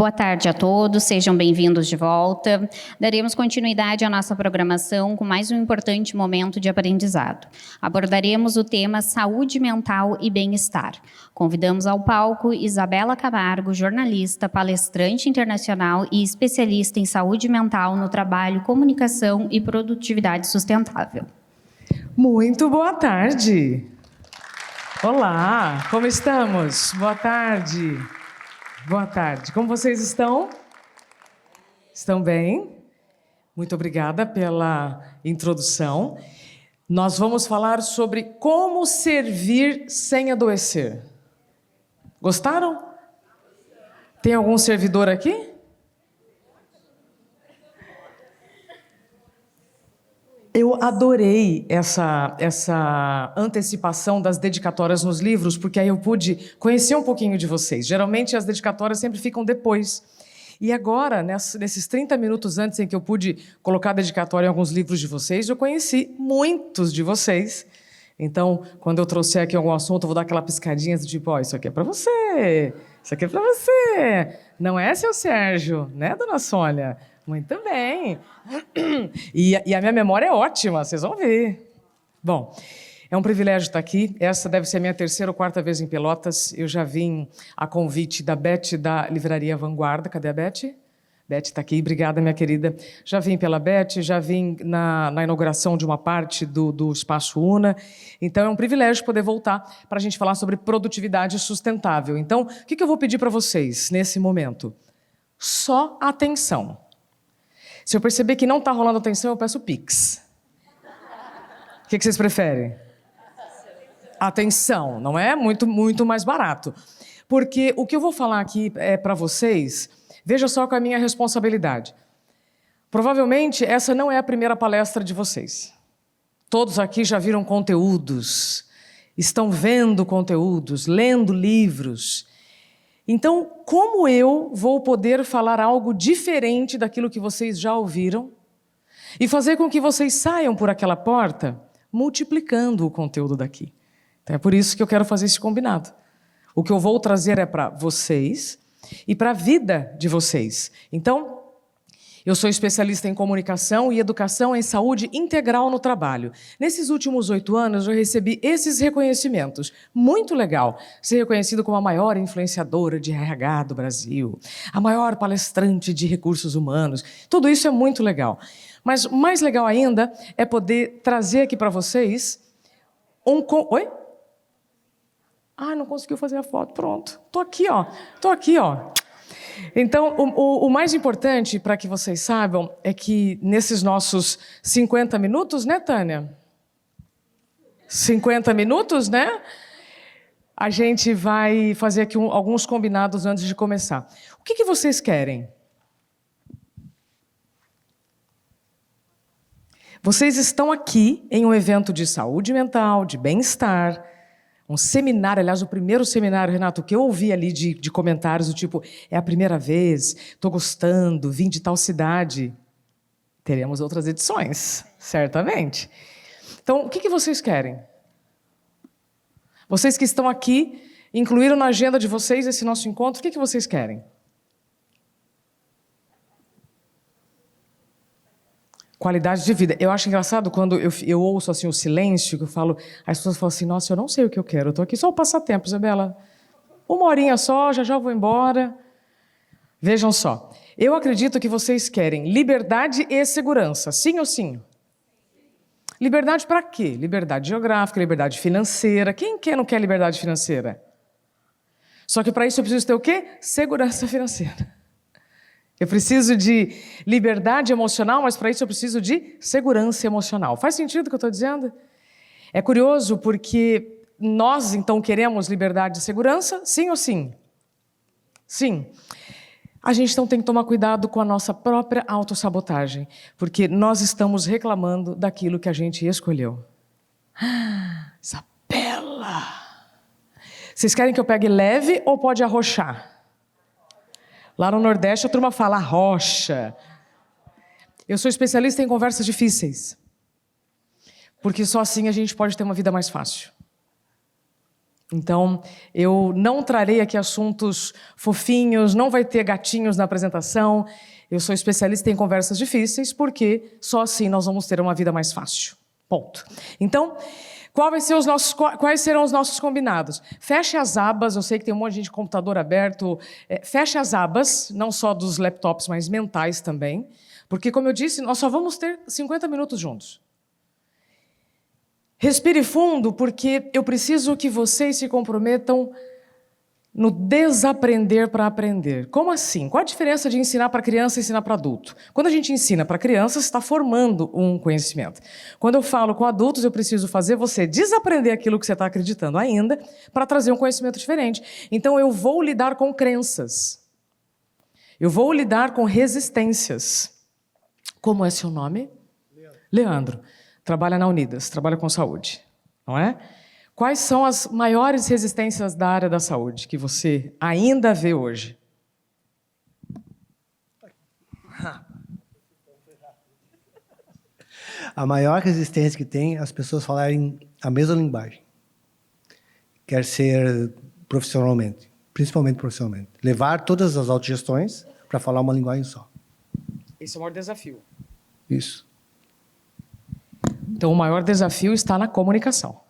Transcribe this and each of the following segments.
Boa tarde a todos, sejam bem-vindos de volta. Daremos continuidade à nossa programação com mais um importante momento de aprendizado. Abordaremos o tema saúde mental e bem-estar. Convidamos ao palco Isabela Camargo, jornalista, palestrante internacional e especialista em saúde mental no trabalho, comunicação e produtividade sustentável. Muito boa tarde. Olá, como estamos? Boa tarde. Boa tarde. Como vocês estão? Estão bem? Muito obrigada pela introdução. Nós vamos falar sobre como servir sem adoecer. Gostaram? Tem algum servidor aqui? Eu adorei essa antecipação das dedicatórias nos livros, porque aí eu pude conhecer um pouquinho de vocês. Geralmente as dedicatórias sempre ficam depois. E agora, nesses 30 minutos antes em que eu pude colocar a dedicatória em alguns livros de vocês, eu conheci muitos de vocês. Então, quando eu trouxer aqui algum assunto, eu vou dar aquela piscadinha do tipo, ó, isso aqui é para você, isso aqui é para você. Não é, seu Sérgio? Né, dona Sônia? Muito bem. E a minha memória é ótima, vocês vão ver. Bom, é um privilégio estar aqui. Essa deve ser a minha terceira ou quarta vez em Pelotas. Eu já vim a convite da Beth, da Livraria Vanguarda. Cadê a Beth? Beth está aqui. Obrigada, minha querida. Já vim pela Beth, já vim na inauguração de uma parte do Espaço Una. Então, é um privilégio poder voltar para a gente falar sobre produtividade sustentável. Então, o que eu vou pedir para vocês nesse momento? Só atenção. Se eu perceber que não está rolando atenção, eu peço Pix. O que vocês preferem? Atenção, não é? Muito mais barato. Porque o que eu vou falar aqui para vocês, veja só com a minha responsabilidade. Provavelmente essa não é a primeira palestra de vocês. Todos aqui já viram conteúdos, estão vendo conteúdos, lendo livros. Então, como eu vou poder falar algo diferente daquilo que vocês já ouviram e fazer com que vocês saiam por aquela porta multiplicando o conteúdo daqui? Então, é por isso que eu quero fazer esse combinado. O que eu vou trazer é para vocês e para a vida de vocês. Então, eu sou especialista em comunicação e educação em saúde integral no trabalho. Nesses últimos 8 anos, eu recebi esses reconhecimentos. Muito legal ser reconhecido como a maior influenciadora de RH do Brasil, a maior palestrante de recursos humanos. Tudo isso é muito legal. Mas mais legal ainda é poder trazer aqui para vocês Oi? Ah, não conseguiu fazer a foto. Pronto. Tô aqui, ó. Então, o mais importante, para que vocês saibam, é que nesses nossos 50 minutos, né, Tânia? 50 minutos, né? A gente vai fazer aqui alguns combinados antes de começar. O que vocês querem? Vocês estão aqui em um evento de saúde mental, de bem-estar, um seminário, aliás, o primeiro seminário, Renato, que eu ouvi ali de comentários do tipo, é a primeira vez, estou gostando, vim de tal cidade. Teremos outras edições, certamente. Então, o que vocês querem? Vocês que estão aqui, incluíram na agenda de vocês esse nosso encontro, o que vocês querem? Qualidade de vida. Eu acho engraçado quando eu ouço assim o silêncio, que eu falo, as pessoas falam assim, nossa, eu não sei o que eu quero, eu estou aqui só o passatempo, Isabela. 1 horinha só, já vou embora. Vejam só, eu acredito que vocês querem liberdade e segurança, sim ou sim? Liberdade para quê? Liberdade geográfica, liberdade financeira. Quem não quer liberdade financeira? Só que para isso eu preciso ter o quê? Segurança financeira. Eu preciso de liberdade emocional, mas para isso eu preciso de segurança emocional. Faz sentido o que eu estou dizendo? É curioso porque nós, então, queremos liberdade e segurança, sim ou sim? Sim. A gente, então, tem que tomar cuidado com a nossa própria autossabotagem, porque nós estamos reclamando daquilo que a gente escolheu. Isabela! Vocês querem que eu pegue leve ou pode arrochar? Lá no Nordeste, a turma fala rocha. Eu sou especialista em conversas difíceis. Porque só assim a gente pode ter uma vida mais fácil. Então, eu não trarei aqui assuntos fofinhos, não vai ter gatinhos na apresentação. Eu sou especialista em conversas difíceis, porque só assim nós vamos ter uma vida mais fácil. Ponto. Então, quais serão os nossos combinados? Feche as abas, eu sei que tem um monte de gente de computador aberto. Feche as abas, não só dos laptops, mas mentais também. Porque, como eu disse, nós só vamos ter 50 minutos juntos. Respire fundo, porque eu preciso que vocês se comprometam no desaprender para aprender. Como assim? Qual a diferença de ensinar para criança e ensinar para adulto? Quando a gente ensina para criança, você está formando um conhecimento. Quando eu falo com adultos, eu preciso fazer você desaprender aquilo que você está acreditando ainda para trazer um conhecimento diferente. Então, eu vou lidar com crenças. Eu vou lidar com resistências. Como é seu nome? Leandro. Trabalha na Unidas, trabalha com saúde, não é? Quais são as maiores resistências da área da saúde que você ainda vê hoje? A maior resistência que tem é as pessoas falarem a mesma linguagem. Quer ser profissionalmente, principalmente profissionalmente. Levar todas as autogestões para falar uma linguagem só. Esse é o maior desafio. Isso. Então, o maior desafio está na comunicação.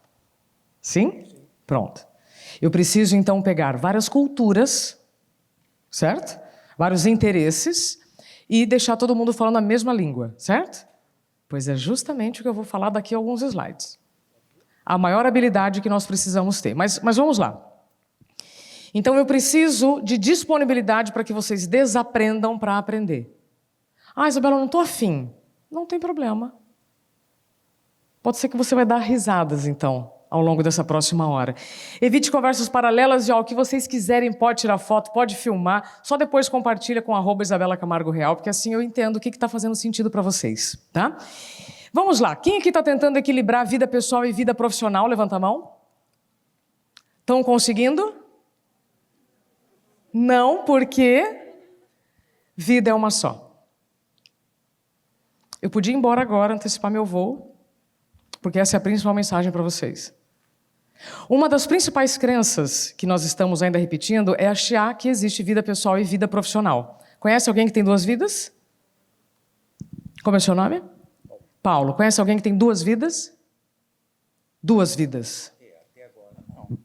Sim? Pronto. Eu preciso, então, pegar várias culturas, certo? Vários interesses e deixar todo mundo falando a mesma língua, certo? Pois é justamente o que eu vou falar daqui a alguns slides. A maior habilidade que nós precisamos ter. Mas vamos lá. Então, eu preciso de disponibilidade para que vocês desaprendam para aprender. Ah, Isabela, eu não estou afim. Não tem problema. Pode ser que você vai dar risadas, então, ao longo dessa próxima hora. Evite conversas paralelas e, ó, o que vocês quiserem, pode tirar foto, pode filmar, só depois compartilha com @IsabelaCamargoReal, porque assim eu entendo o que está fazendo sentido para vocês, tá? Vamos lá, quem aqui está tentando equilibrar vida pessoal e vida profissional? Levanta a mão. Estão conseguindo? Não, porque vida é uma só. Eu podia ir embora agora, antecipar meu voo, porque essa é a principal mensagem para vocês. Uma das principais crenças que nós estamos ainda repetindo é achar que existe vida pessoal e vida profissional. Conhece alguém que tem duas vidas? Como é o seu nome? Paulo. Conhece alguém que tem duas vidas? Duas vidas. Até agora não.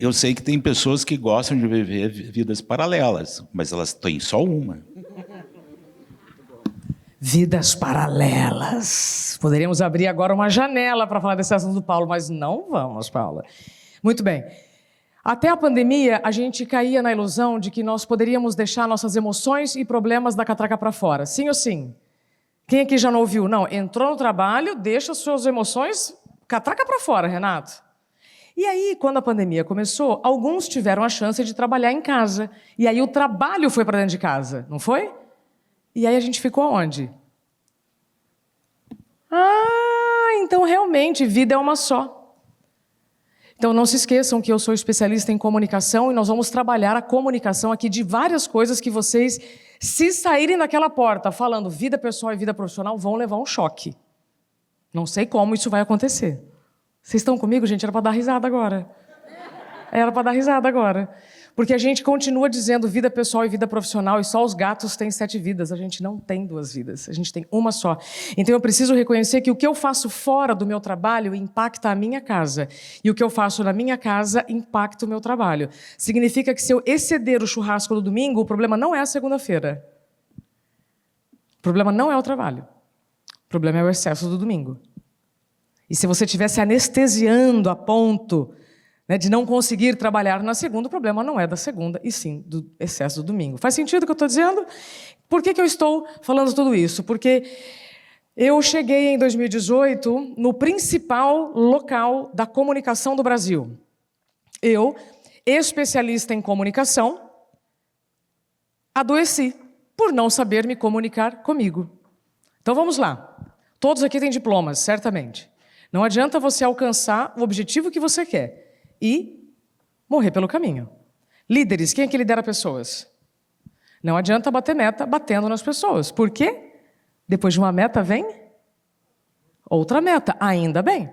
Eu sei que tem pessoas que gostam de viver vidas paralelas, mas elas têm só uma. Vidas paralelas. Poderíamos abrir agora uma janela para falar desse assunto do Paulo, mas não vamos, Paula. Muito bem. Até a pandemia, a gente caía na ilusão de que nós poderíamos deixar nossas emoções e problemas da catraca para fora. Sim ou sim? Quem aqui já não ouviu? Não, entrou no trabalho, deixa suas emoções, catraca para fora, Renato. E aí, quando a pandemia começou, alguns tiveram a chance de trabalhar em casa. E aí o trabalho foi para dentro de casa, não foi? E aí a gente ficou aonde? Ah, então realmente, vida é uma só. Então não se esqueçam que eu sou especialista em comunicação e nós vamos trabalhar a comunicação aqui de várias coisas que vocês, se saírem daquela porta falando vida pessoal e vida profissional, vão levar um choque. Não sei como isso vai acontecer. Vocês estão comigo, gente? Era para dar risada agora. Era para dar risada agora. Porque a gente continua dizendo vida pessoal e vida profissional e só os gatos têm 7 vidas. A gente não tem 2 vidas, a gente tem uma só. Então eu preciso reconhecer que o que eu faço fora do meu trabalho impacta a minha casa. E o que eu faço na minha casa impacta o meu trabalho. Significa que se eu exceder o churrasco do domingo, o problema não é a segunda-feira. O problema não é o trabalho. O problema é o excesso do domingo. E se você estivesse anestesiando a ponto de não conseguir trabalhar na segunda, o problema não é da segunda, e sim do excesso do domingo. Faz sentido o que eu estou dizendo? Por que eu estou falando tudo isso? Porque eu cheguei em 2018 no principal local da comunicação do Brasil. Eu, especialista em comunicação, adoeci por não saber me comunicar comigo. Então vamos lá. Todos aqui têm diplomas, certamente. Não adianta você alcançar o objetivo que você quer e morrer pelo caminho. Líderes, quem é que lidera pessoas? Não adianta bater meta batendo nas pessoas. Por quê? Depois de uma meta vem outra meta, ainda bem.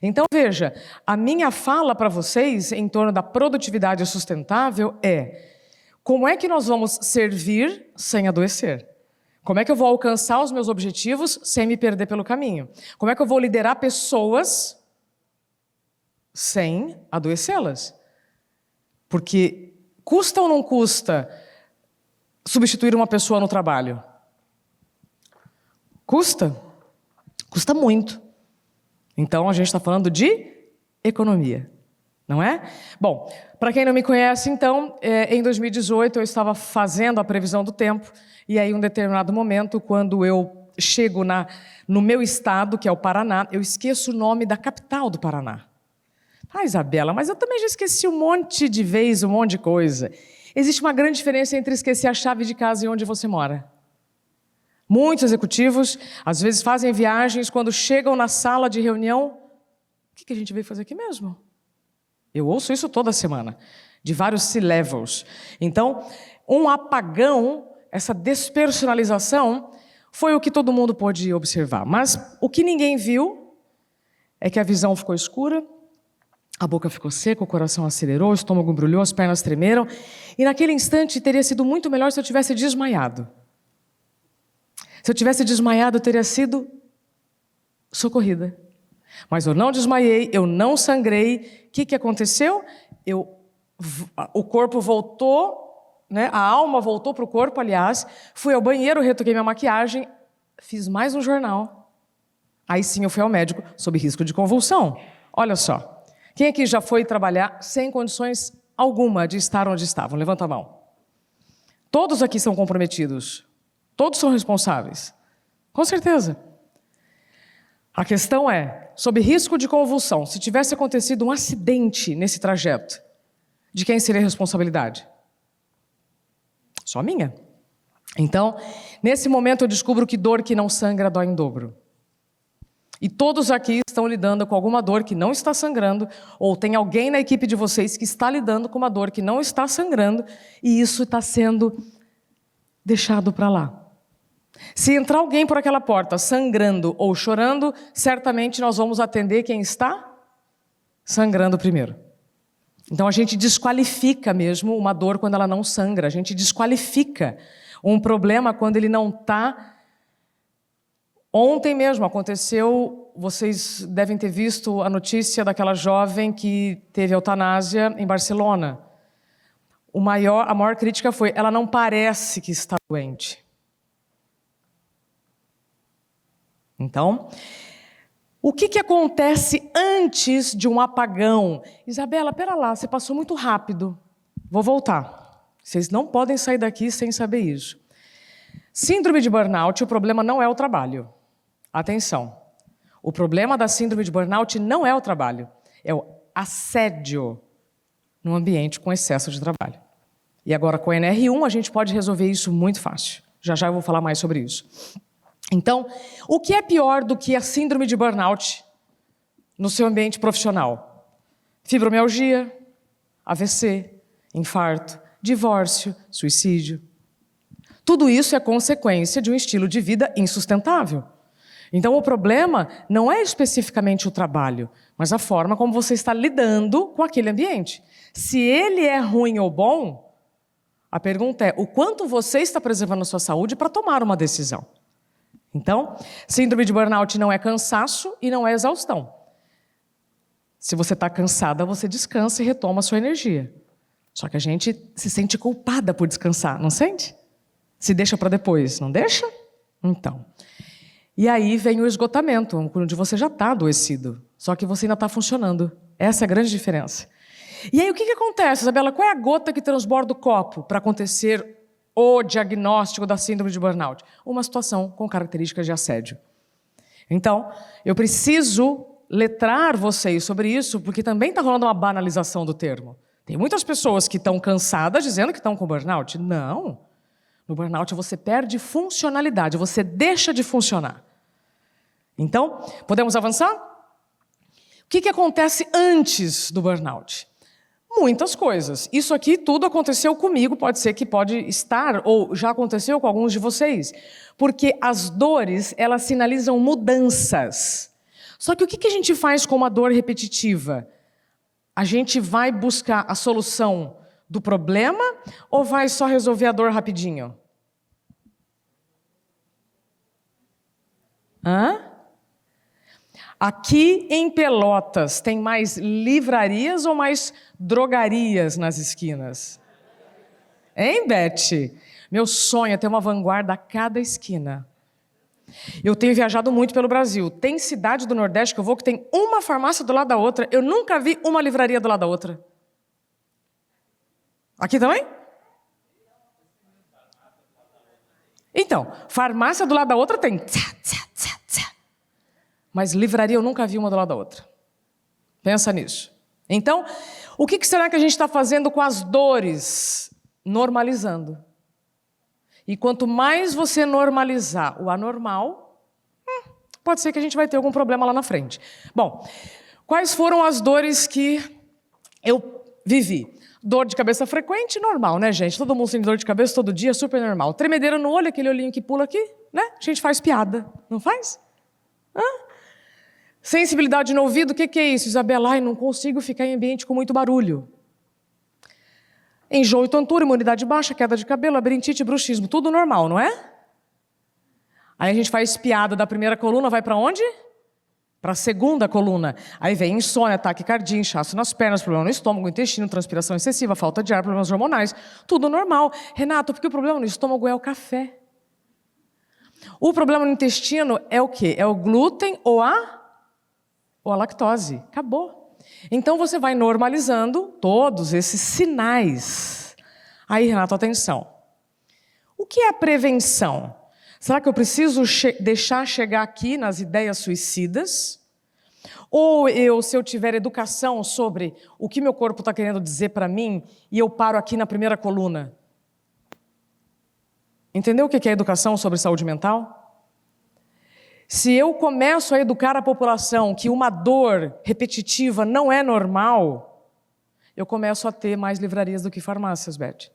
Então, veja, a minha fala para vocês em torno da produtividade sustentável é: como é que nós vamos servir sem adoecer? Como é que eu vou alcançar os meus objetivos sem me perder pelo caminho? Como é que eu vou liderar pessoas sem adoecê-las? Porque custa ou não custa substituir uma pessoa no trabalho? Custa? Custa muito. Então, a gente está falando de economia, não é? Bom, para quem não me conhece, então, em 2018 eu estava fazendo a previsão do tempo, e aí, em um determinado momento, quando eu chego no meu estado, que é o Paraná, eu esqueço o nome da capital do Paraná. Ah, Isabela, mas eu também já esqueci um monte de vezes, um monte de coisa. Existe uma grande diferença entre esquecer a chave de casa e onde você mora. Muitos executivos, às vezes, fazem viagens, quando chegam na sala de reunião, o que a gente veio fazer aqui mesmo? Eu ouço isso toda semana, de vários C-levels. Então, um apagão, essa despersonalização, foi o que todo mundo pôde observar. Mas o que ninguém viu é que a visão ficou escura, a boca ficou seca, o coração acelerou, o estômago embrulhou, as pernas tremeram, e naquele instante teria sido muito melhor se eu tivesse desmaiado. Se eu tivesse desmaiado, eu teria sido socorrida. Mas eu não desmaiei, eu não sangrei. O que aconteceu? O corpo voltou, né? A alma voltou para o corpo, aliás. Fui ao banheiro, retoquei minha maquiagem, fiz mais um jornal. Aí sim eu fui ao médico, sob risco de convulsão. Olha só. Quem aqui já foi trabalhar sem condições alguma de estar onde estavam? Levanta a mão. Todos aqui são comprometidos. Todos são responsáveis. Com certeza. A questão é, sob risco de convulsão, se tivesse acontecido um acidente nesse trajeto, de quem seria a responsabilidade? Só minha. Então, nesse momento eu descubro que dor que não sangra dói em dobro. E todos aqui estão lidando com alguma dor que não está sangrando, ou tem alguém na equipe de vocês que está lidando com uma dor que não está sangrando, e isso está sendo deixado para lá. Se entrar alguém por aquela porta sangrando ou chorando, certamente nós vamos atender quem está sangrando primeiro. Então a gente desqualifica mesmo uma dor quando ela não sangra, a gente desqualifica um problema quando ele não está. Ontem mesmo aconteceu, vocês devem ter visto a notícia daquela jovem que teve eutanásia em Barcelona. A maior crítica foi, ela não parece que está doente. Então, o que acontece antes de um apagão? Isabela, pera lá, você passou muito rápido. Vou voltar. Vocês não podem sair daqui sem saber isso. Síndrome de burnout, o problema não é o trabalho. Atenção. O problema da síndrome de burnout não é o trabalho. É o assédio no ambiente com excesso de trabalho. E agora com a NR1 a gente pode resolver isso muito fácil. Já já eu vou falar mais sobre isso. Então, o que é pior do que a síndrome de burnout no seu ambiente profissional? Fibromialgia, AVC, infarto, divórcio, suicídio. Tudo isso é consequência de um estilo de vida insustentável. Então, o problema não é especificamente o trabalho, mas a forma como você está lidando com aquele ambiente. Se ele é ruim ou bom, a pergunta é o quanto você está preservando a sua saúde para tomar uma decisão. Então, síndrome de burnout não é cansaço e não é exaustão. Se você está cansada, você descansa e retoma a sua energia. Só que a gente se sente culpada por descansar, não sente? Se deixa para depois, não deixa? Então. E aí vem o esgotamento, onde você já está adoecido, só que você ainda está funcionando. Essa é a grande diferença. E aí o que acontece, Isabela? Qual é a gota que transborda o copo para acontecer o diagnóstico da síndrome de burnout? Uma situação com características de assédio. Então, eu preciso letrar vocês sobre isso, porque também está rolando uma banalização do termo. Tem muitas pessoas que estão cansadas dizendo que estão com burnout. Não. No burnout você perde funcionalidade, você deixa de funcionar. Então, podemos avançar? O que acontece antes do burnout? Muitas coisas. Isso aqui tudo aconteceu comigo, pode ser que pode estar, ou já aconteceu com alguns de vocês. Porque as dores, elas sinalizam mudanças. Só que o que a gente faz com uma dor repetitiva? A gente vai buscar a solução do problema ou vai só resolver a dor rapidinho? Hã? Aqui em Pelotas tem mais livrarias ou mais drogarias nas esquinas? Hein, Beth? Meu sonho é ter uma vanguarda a cada esquina. Eu tenho viajado muito pelo Brasil. Tem cidade do Nordeste que eu vou que tem uma farmácia do lado da outra. Eu nunca vi uma livraria do lado da outra. Aqui também? Então, farmácia do lado da outra tem. Mas livraria eu nunca vi uma do lado da outra. Pensa nisso. Então, o que será que a gente está fazendo com as dores? Normalizando. E quanto mais você normalizar o anormal, pode ser que a gente vai ter algum problema lá na frente. Bom, quais foram as dores que eu vivi? Dor de cabeça frequente, normal, né, gente? Todo mundo tem dor de cabeça todo dia, super normal. Tremedeira no olho, aquele olhinho que pula aqui, né? A gente faz piada, não faz? Hã? Sensibilidade no ouvido, o que é isso, Isabela? Ai, não consigo ficar em ambiente com muito barulho. Enjoo e tontura, imunidade baixa, queda de cabelo, labirintite, bruxismo, tudo normal, não é? Aí a gente faz piada da primeira coluna, vai para onde? Para a segunda coluna. Aí vem insônia, taquicardia, inchaço nas pernas, problema no estômago, intestino, transpiração excessiva, falta de ar, problemas hormonais, tudo normal. Renato, porque o problema no estômago é o café. O problema no intestino é o quê? É o glúten ou a lactose. Acabou. Então, você vai normalizando todos esses sinais. Aí, Renato, atenção. O que é a prevenção? Será que eu preciso deixar chegar aqui nas ideias suicidas? Ou se eu tiver educação sobre o que meu corpo está querendo dizer para mim, e eu paro aqui na primeira coluna? Entendeu o que é educação sobre saúde mental? Se eu começo a educar a população que uma dor repetitiva não é normal, eu começo a ter mais livrarias do que farmácias, Beth.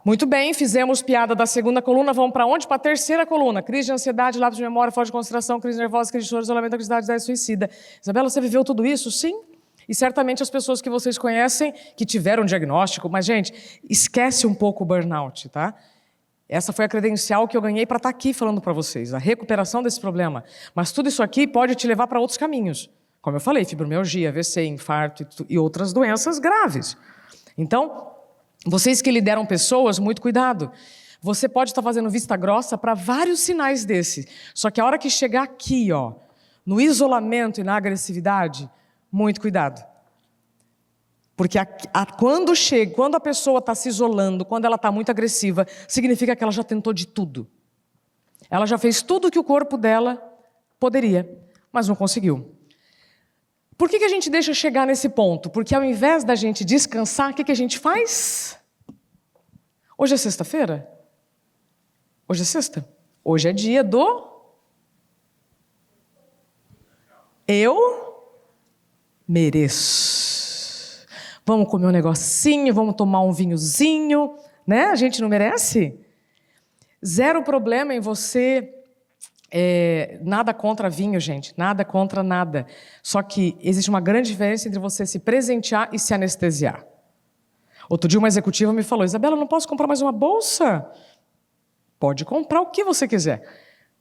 Muito bem, fizemos piada da segunda coluna, vamos para onde? Para a terceira coluna. Crise de ansiedade, lápis de memória, falta de concentração, crise nervosa, crise de choro, isolamento, ansiedade, ideia suicida. Isabela, você viveu tudo isso? Sim. E certamente as pessoas que vocês conhecem, que tiveram diagnóstico, mas, gente, esquece um pouco o burnout, tá? Essa foi a credencial que eu ganhei para estar aqui falando para vocês, a recuperação desse problema. Mas tudo isso aqui pode te levar para outros caminhos. Como eu falei, fibromialgia, AVC, infarto e outras doenças graves. Então, vocês que lideram pessoas, muito cuidado. Você pode estar fazendo vista grossa para vários sinais desses. Só que a hora que chegar aqui, ó, no isolamento e na agressividade, muito cuidado. Porque quando a pessoa está se isolando, quando ela está muito agressiva, significa que ela já tentou de tudo. Ela já fez tudo que o corpo dela poderia, mas não conseguiu. Por que a gente deixa chegar nesse ponto? Porque ao invés da gente descansar, o que a gente faz? Hoje é sexta-feira? Hoje é sexta? Hoje é dia do... Eu mereço. Vamos comer um negocinho, vamos tomar um vinhozinho, né? A gente não merece? Zero problema em você... nada contra vinho, gente. Nada contra nada. Só que existe uma grande diferença entre você se presentear e se anestesiar. Outro dia uma executiva me falou, Isabela, não posso comprar mais uma bolsa? Pode comprar o que você quiser.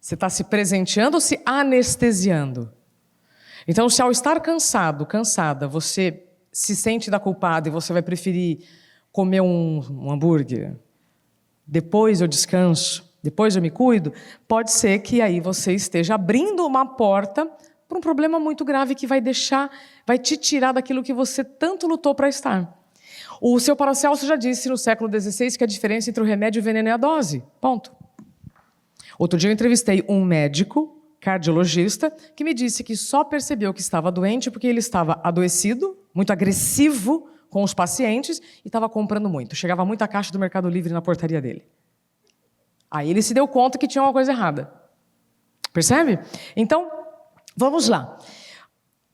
Você está se presenteando ou se anestesiando? Então, se ao estar cansado, cansada, você se sente da culpada e você vai preferir comer um hambúrguer, depois eu descanso, depois eu me cuido, pode ser que aí você esteja abrindo uma porta para um problema muito grave que vai te tirar daquilo que você tanto lutou para estar. O seu Paracelso já disse no século XVI que a diferença entre o remédio e o veneno é a dose. Ponto. Outro dia eu entrevistei um médico, cardiologista, que me disse que só percebeu que estava doente porque ele estava adoecido, muito agressivo com os pacientes e estava comprando muito. Chegava muita caixa do Mercado Livre na portaria dele. Aí ele se deu conta que tinha uma coisa errada. Percebe? Então, vamos lá.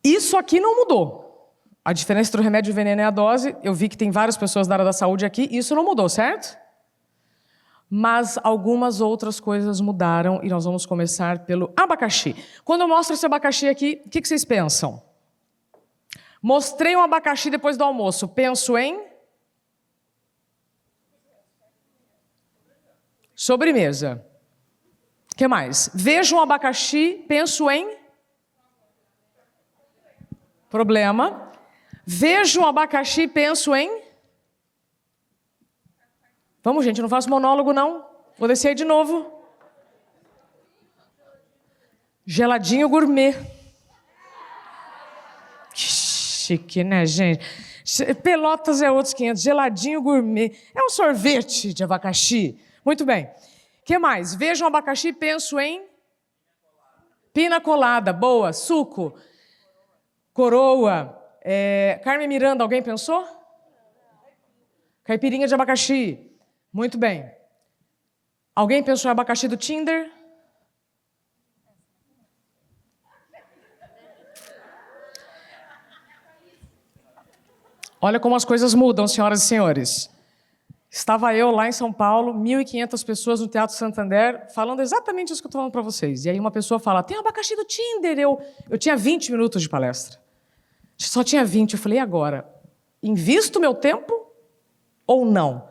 Isso aqui não mudou. A diferença entre o remédio e o veneno é a dose. Eu vi que tem várias pessoas da área da saúde aqui. Isso não mudou, certo? mas algumas outras coisas mudaram e nós vamos começar pelo abacaxi. Quando eu mostro esse abacaxi aqui, o que vocês pensam? Mostrei um abacaxi depois do almoço, penso em sobremesa. O que mais? Vejo um abacaxi, penso em problema. Vejo um abacaxi, penso em... Vamos, gente, não faço monólogo, não. Vou descer aí de novo. Geladinho gourmet. Que chique, né, gente? Pelotas é outros 500. Geladinho gourmet. É um sorvete de abacaxi. Muito bem. O que mais? Vejo um abacaxi, penso em... Pina colada, boa. Suco. Coroa. Carmen Miranda, alguém pensou? Caipirinha de abacaxi. Muito bem. Alguém pensou em abacaxi do Tinder? Olha como as coisas mudam, senhoras e senhores. Estava eu lá em São Paulo, 1.500 pessoas no Teatro Santander, falando exatamente isso que eu estou falando para vocês. E aí uma pessoa fala, tem abacaxi do Tinder. Eu tinha 20 minutos de palestra. Só tinha 20. Eu falei, e agora? Invisto meu tempo ou não?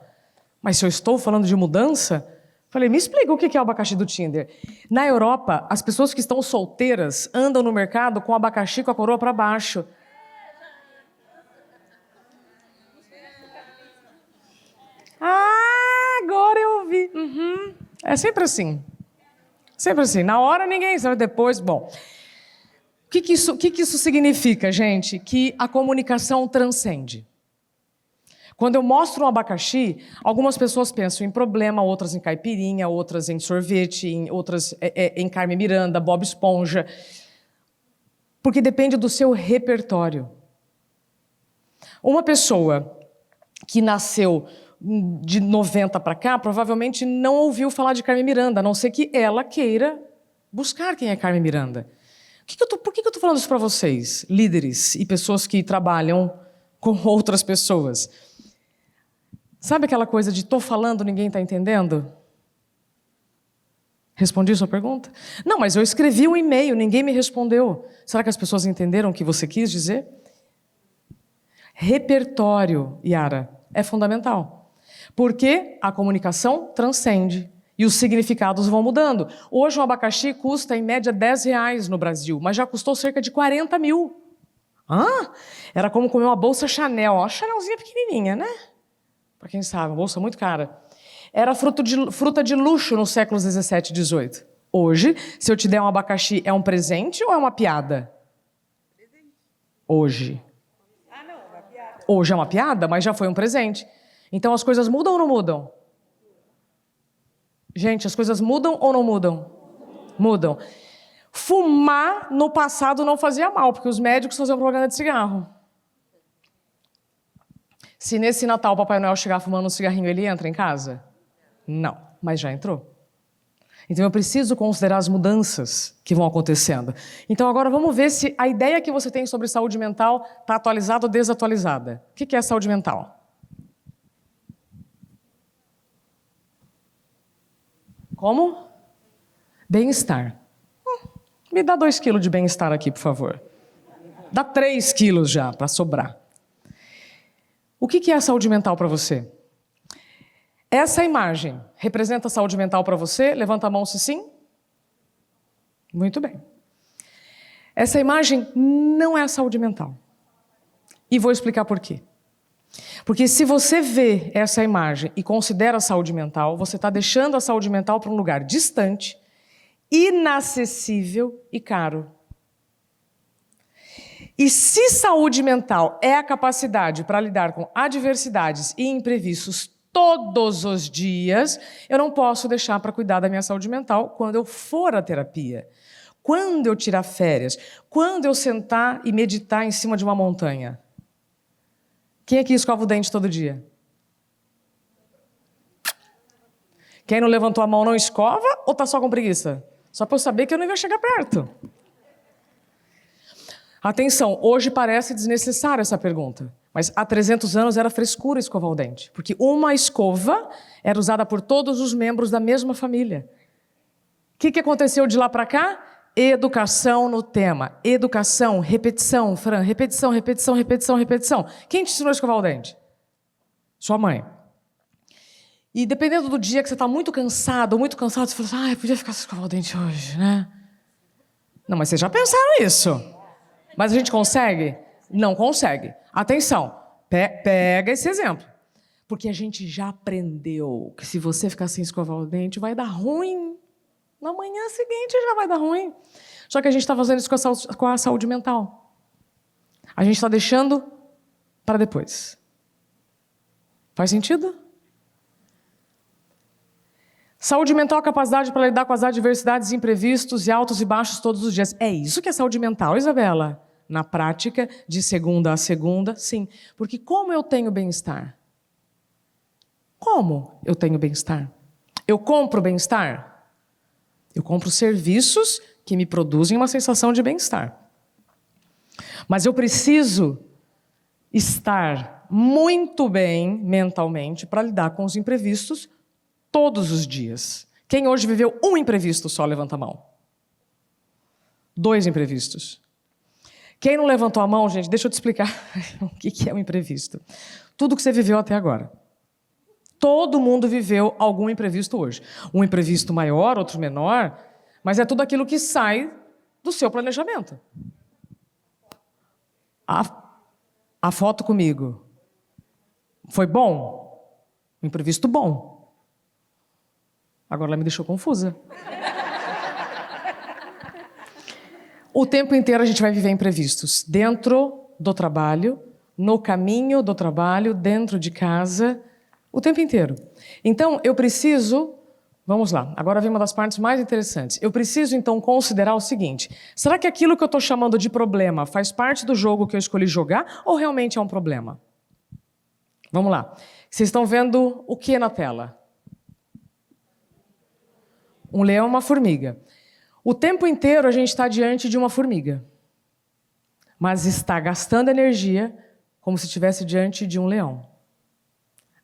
Mas se eu estou falando de mudança, falei, me explica o que é o abacaxi do Tinder. Na Europa, as pessoas que estão solteiras andam no mercado com o abacaxi com a coroa para baixo. Ah, agora eu ouvi. Uhum. É sempre assim. Sempre assim. Na hora ninguém sabe, depois, bom. O que isso significa, gente? Que a comunicação transcende. Quando eu mostro um abacaxi, algumas pessoas pensam em problema, outras em caipirinha, outras em sorvete, outras em Carmen Miranda, Bob Esponja. Porque depende do seu repertório. Uma pessoa que nasceu de 90 para cá, provavelmente não ouviu falar de Carmen Miranda, a não ser que ela queira buscar quem é Carmen Miranda. Por que eu estou falando isso para vocês, líderes e pessoas que trabalham com outras pessoas? Sabe aquela coisa de estou falando, ninguém está entendendo? Respondi sua pergunta? Não, mas eu escrevi um e-mail, ninguém me respondeu. Será que as pessoas entenderam o que você quis dizer? Repertório, Yara, é fundamental. Porque a comunicação transcende e os significados vão mudando. Hoje um abacaxi custa, em média, R$10 no Brasil, mas já custou cerca de 40 mil. Era como comer uma bolsa Chanel, uma Chanelzinha pequenininha, né? Para quem sabe, uma bolsa muito cara. Era fruta de luxo nos séculos 17 e 18. Hoje, se eu te der um abacaxi, é um presente ou é uma piada? Presente. Hoje. Não, uma piada. Hoje é uma piada, mas já foi um presente. Então as coisas mudam ou não mudam? Gente, as coisas mudam ou não mudam? Mudam. Fumar no passado não fazia mal, porque os médicos faziam propaganda de cigarro. Se nesse Natal o Papai Noel chegar fumando um cigarrinho, ele entra em casa? Não, mas já entrou. Então eu preciso considerar as mudanças que vão acontecendo. Então agora vamos ver se a ideia que você tem sobre saúde mental está atualizada ou desatualizada. O que é saúde mental? Como? Bem-estar. Me dá 2 quilos de bem-estar aqui, por favor. Dá 3 quilos já, para sobrar. O que é a saúde mental para você? Essa imagem representa a saúde mental para você? Levanta a mão se sim. Muito bem. Essa imagem não é a saúde mental. E vou explicar por quê. Porque se você vê essa imagem e considera a saúde mental, você está deixando a saúde mental para um lugar distante, inacessível e caro. E se saúde mental é a capacidade para lidar com adversidades e imprevistos todos os dias, eu não posso deixar para cuidar da minha saúde mental quando eu for à terapia, quando eu tirar férias, quando eu sentar e meditar em cima de uma montanha. Quem aqui escova o dente todo dia? Quem não levantou a mão não escova ou está só com preguiça? Só para eu saber que eu não ia chegar perto. Atenção, hoje parece desnecessária essa pergunta, Mas há 300 anos era frescura escovar o dente, porque uma escova era usada por todos os membros da mesma família. O que aconteceu de lá para cá? Educação no tema. Educação, repetição, Fran, repetição, repetição, repetição, repetição. Quem te ensinou a escovar o dente? Sua mãe. E dependendo do dia que você está muito cansado, você fala assim, podia ficar sem escovar o dente hoje, né? Não, mas vocês já pensaram isso. Mas a gente consegue? Não consegue. Atenção, pega esse exemplo. Porque a gente já aprendeu que se você ficar sem escovar o dente, vai dar ruim. Na manhã seguinte já vai dar ruim. Só que a gente está fazendo isso com a saúde mental. A gente está deixando para depois. Faz sentido? Saúde mental é a capacidade para lidar com as adversidades, imprevistos e altos e baixos todos os dias. É isso que é saúde mental, Isabela? Na prática, de segunda a segunda, sim. Porque como eu tenho bem-estar? Como eu tenho bem-estar? Eu compro bem-estar? Eu compro serviços que me produzem uma sensação de bem-estar. Mas eu preciso estar muito bem mentalmente para lidar com os imprevistos todos os dias. Quem hoje viveu um imprevisto só, levanta a mão. 2 imprevistos. Quem não levantou a mão, gente, deixa eu te explicar o que é um imprevisto. Tudo que você viveu até agora. Todo mundo viveu algum imprevisto hoje. Um imprevisto maior, outro menor, mas é tudo aquilo que sai do seu planejamento. A foto comigo. Foi bom? Um imprevisto bom. Agora ela me deixou confusa. O tempo inteiro a gente vai viver imprevistos. Dentro do trabalho, no caminho do trabalho, dentro de casa, o tempo inteiro. Então, eu preciso... Vamos lá, agora vem uma das partes mais interessantes. Eu preciso, então, considerar o seguinte. Será que aquilo que eu estou chamando de problema faz parte do jogo que eu escolhi jogar ou realmente é um problema? Vamos lá. Vocês estão vendo o que na tela? Um leão e uma formiga. O tempo inteiro a gente está diante de uma formiga. Mas está gastando energia como se estivesse diante de um leão.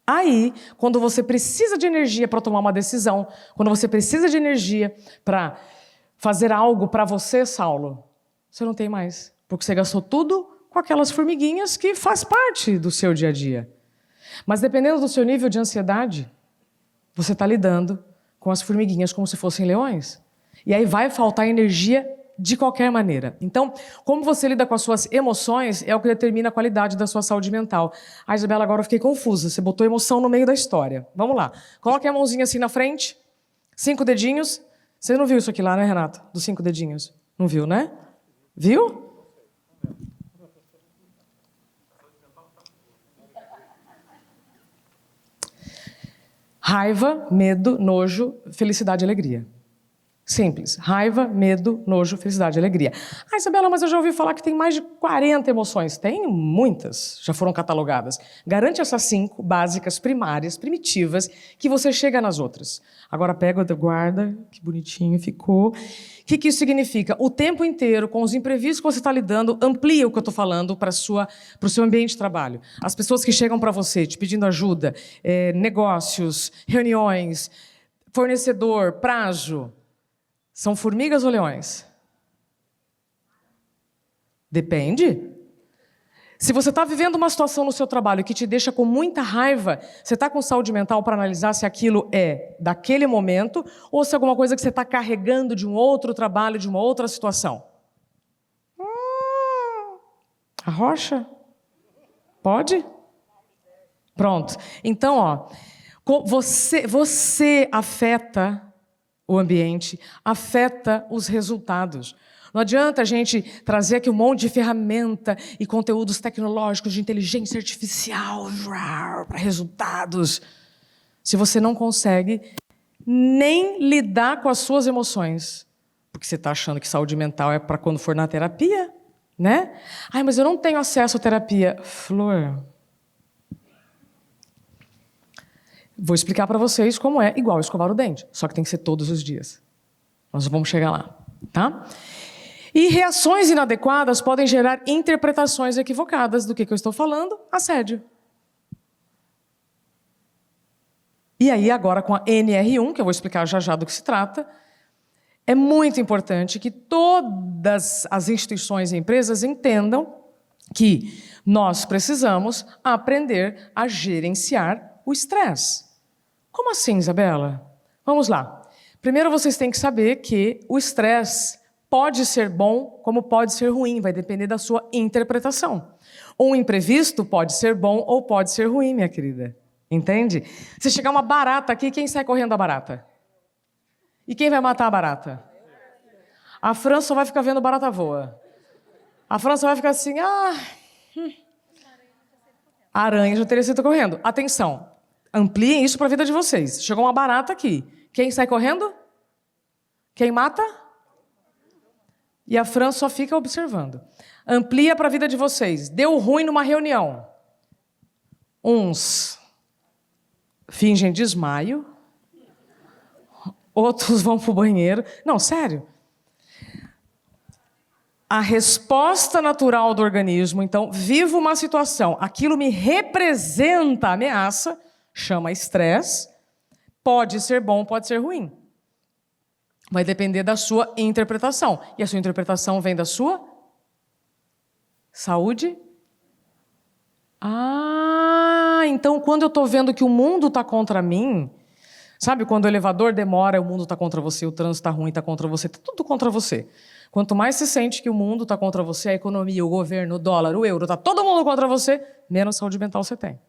Aí, quando você precisa de energia para tomar uma decisão, quando você precisa de energia para fazer algo para você, Saulo, você não tem mais. Porque você gastou tudo com aquelas formiguinhas que faz parte do seu dia a dia. Mas dependendo do seu nível de ansiedade, você está lidando com as formiguinhas como se fossem leões. E aí vai faltar energia de qualquer maneira. Então, como você lida com as suas emoções é o que determina a qualidade da sua saúde mental. Isabela, agora eu fiquei confusa. Você botou emoção no meio da história. Vamos lá. Coloque a mãozinha assim na frente. 5 dedinhos. Você não viu isso aqui lá, né, Renato? Dos 5 dedinhos. Não viu, né? Viu? Raiva, medo, nojo, felicidade e alegria. Simples. Raiva, medo, nojo, felicidade e alegria. Isabela, mas eu já ouvi falar que tem mais de 40 emoções. Tem muitas, já foram catalogadas. Garante essas 5 básicas, primárias, primitivas, que você chega nas outras. Agora pega, guarda, que bonitinho ficou. O que isso significa? O tempo inteiro, com os imprevistos que você está lidando, amplia o que eu estou falando para o seu ambiente de trabalho. As pessoas que chegam para você te pedindo ajuda, negócios, reuniões, fornecedor, prazo. São formigas ou leões? Depende. Se você está vivendo uma situação no seu trabalho que te deixa com muita raiva, você está com saúde mental para analisar se aquilo é daquele momento ou se é alguma coisa que você está carregando de um outro trabalho, de uma outra situação? A rocha? Pode? Pronto. Então, ó, você afeta o ambiente, afeta os resultados. Não adianta a gente trazer aqui um monte de ferramenta e conteúdos tecnológicos de inteligência artificial para resultados, se você não consegue nem lidar com as suas emoções. Porque você está achando que saúde mental é para quando for na terapia, né? Ai, mas eu não tenho acesso à terapia. Flor, vou explicar para vocês como é igual escovar o dente, só que tem que ser todos os dias. Nós vamos chegar lá, tá? E reações inadequadas podem gerar interpretações equivocadas do que eu estou falando, assédio. E aí, agora com a NR1, que eu vou explicar já já do que se trata, é muito importante que todas as instituições e empresas entendam que nós precisamos aprender a gerenciar o estresse. Como assim, Isabela? Vamos lá. Primeiro, vocês têm que saber que o estresse pode ser bom, como pode ser ruim, vai depender da sua interpretação. Um imprevisto pode ser bom ou pode ser ruim, minha querida. Entende? Se chegar uma barata aqui, quem sai correndo da barata? E quem vai matar a barata? A França só vai ficar vendo barata voa. A França vai ficar assim, a aranha já teria sido correndo. Atenção, ampliem isso para a vida de vocês. Chegou uma barata aqui. Quem sai correndo? Quem mata? E a França só fica observando. Amplia para a vida de vocês. Deu ruim numa reunião. Uns fingem desmaio. Outros vão para o banheiro. Não, sério. A resposta natural do organismo, então, vivo uma situação, aquilo me representa a ameaça, chama estresse, pode ser bom, pode ser ruim. Vai depender da sua interpretação. E a sua interpretação vem da sua saúde? Então quando eu estou vendo que o mundo está contra mim, sabe quando o elevador demora, o mundo está contra você, o trânsito está ruim, está contra você, está tudo contra você. Quanto mais se sente que o mundo está contra você, a economia, o governo, o dólar, o euro, está todo mundo contra você, menos saúde mental você tem.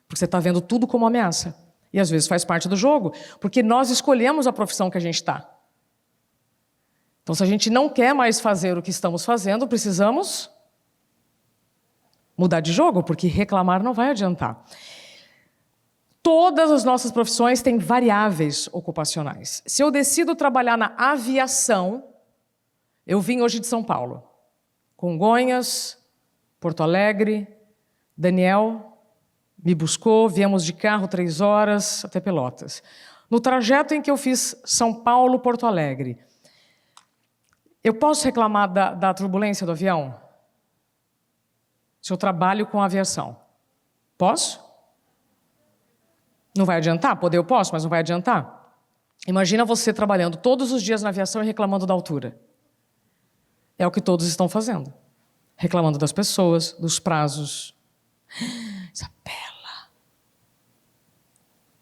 Porque você está vendo tudo como ameaça. E às vezes faz parte do jogo, porque nós escolhemos a profissão que a gente está. Então, se a gente não quer mais fazer o que estamos fazendo, precisamos mudar de jogo, porque reclamar não vai adiantar. Todas as nossas profissões têm variáveis ocupacionais. Se eu decido trabalhar na aviação, eu vim hoje de São Paulo, Congonhas, Porto Alegre, Daniel me buscou, viemos de carro 3 horas até Pelotas. No trajeto em que eu fiz São Paulo, Porto Alegre, eu posso reclamar da turbulência do avião? Se eu trabalho com aviação. Posso? Não vai adiantar? Poder eu posso, mas não vai adiantar. Imagina você trabalhando todos os dias na aviação e reclamando da altura. É o que todos estão fazendo. Reclamando das pessoas, dos prazos. Isabela.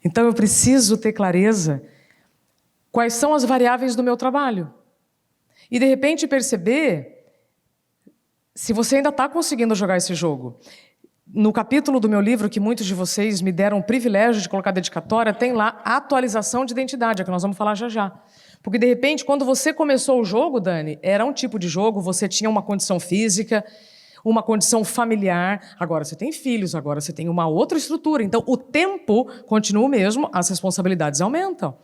Então eu preciso ter clareza quais são as variáveis do meu trabalho. E de repente perceber se você ainda está conseguindo jogar esse jogo. No capítulo do meu livro, que muitos de vocês me deram o privilégio de colocar dedicatória, tem lá a atualização de identidade, é o que nós vamos falar já já. Porque, de repente, quando você começou o jogo, Dani, era um tipo de jogo, você tinha uma condição física, uma condição familiar, agora você tem filhos, agora você tem uma outra estrutura. Então, o tempo continua o mesmo, as responsabilidades aumentam.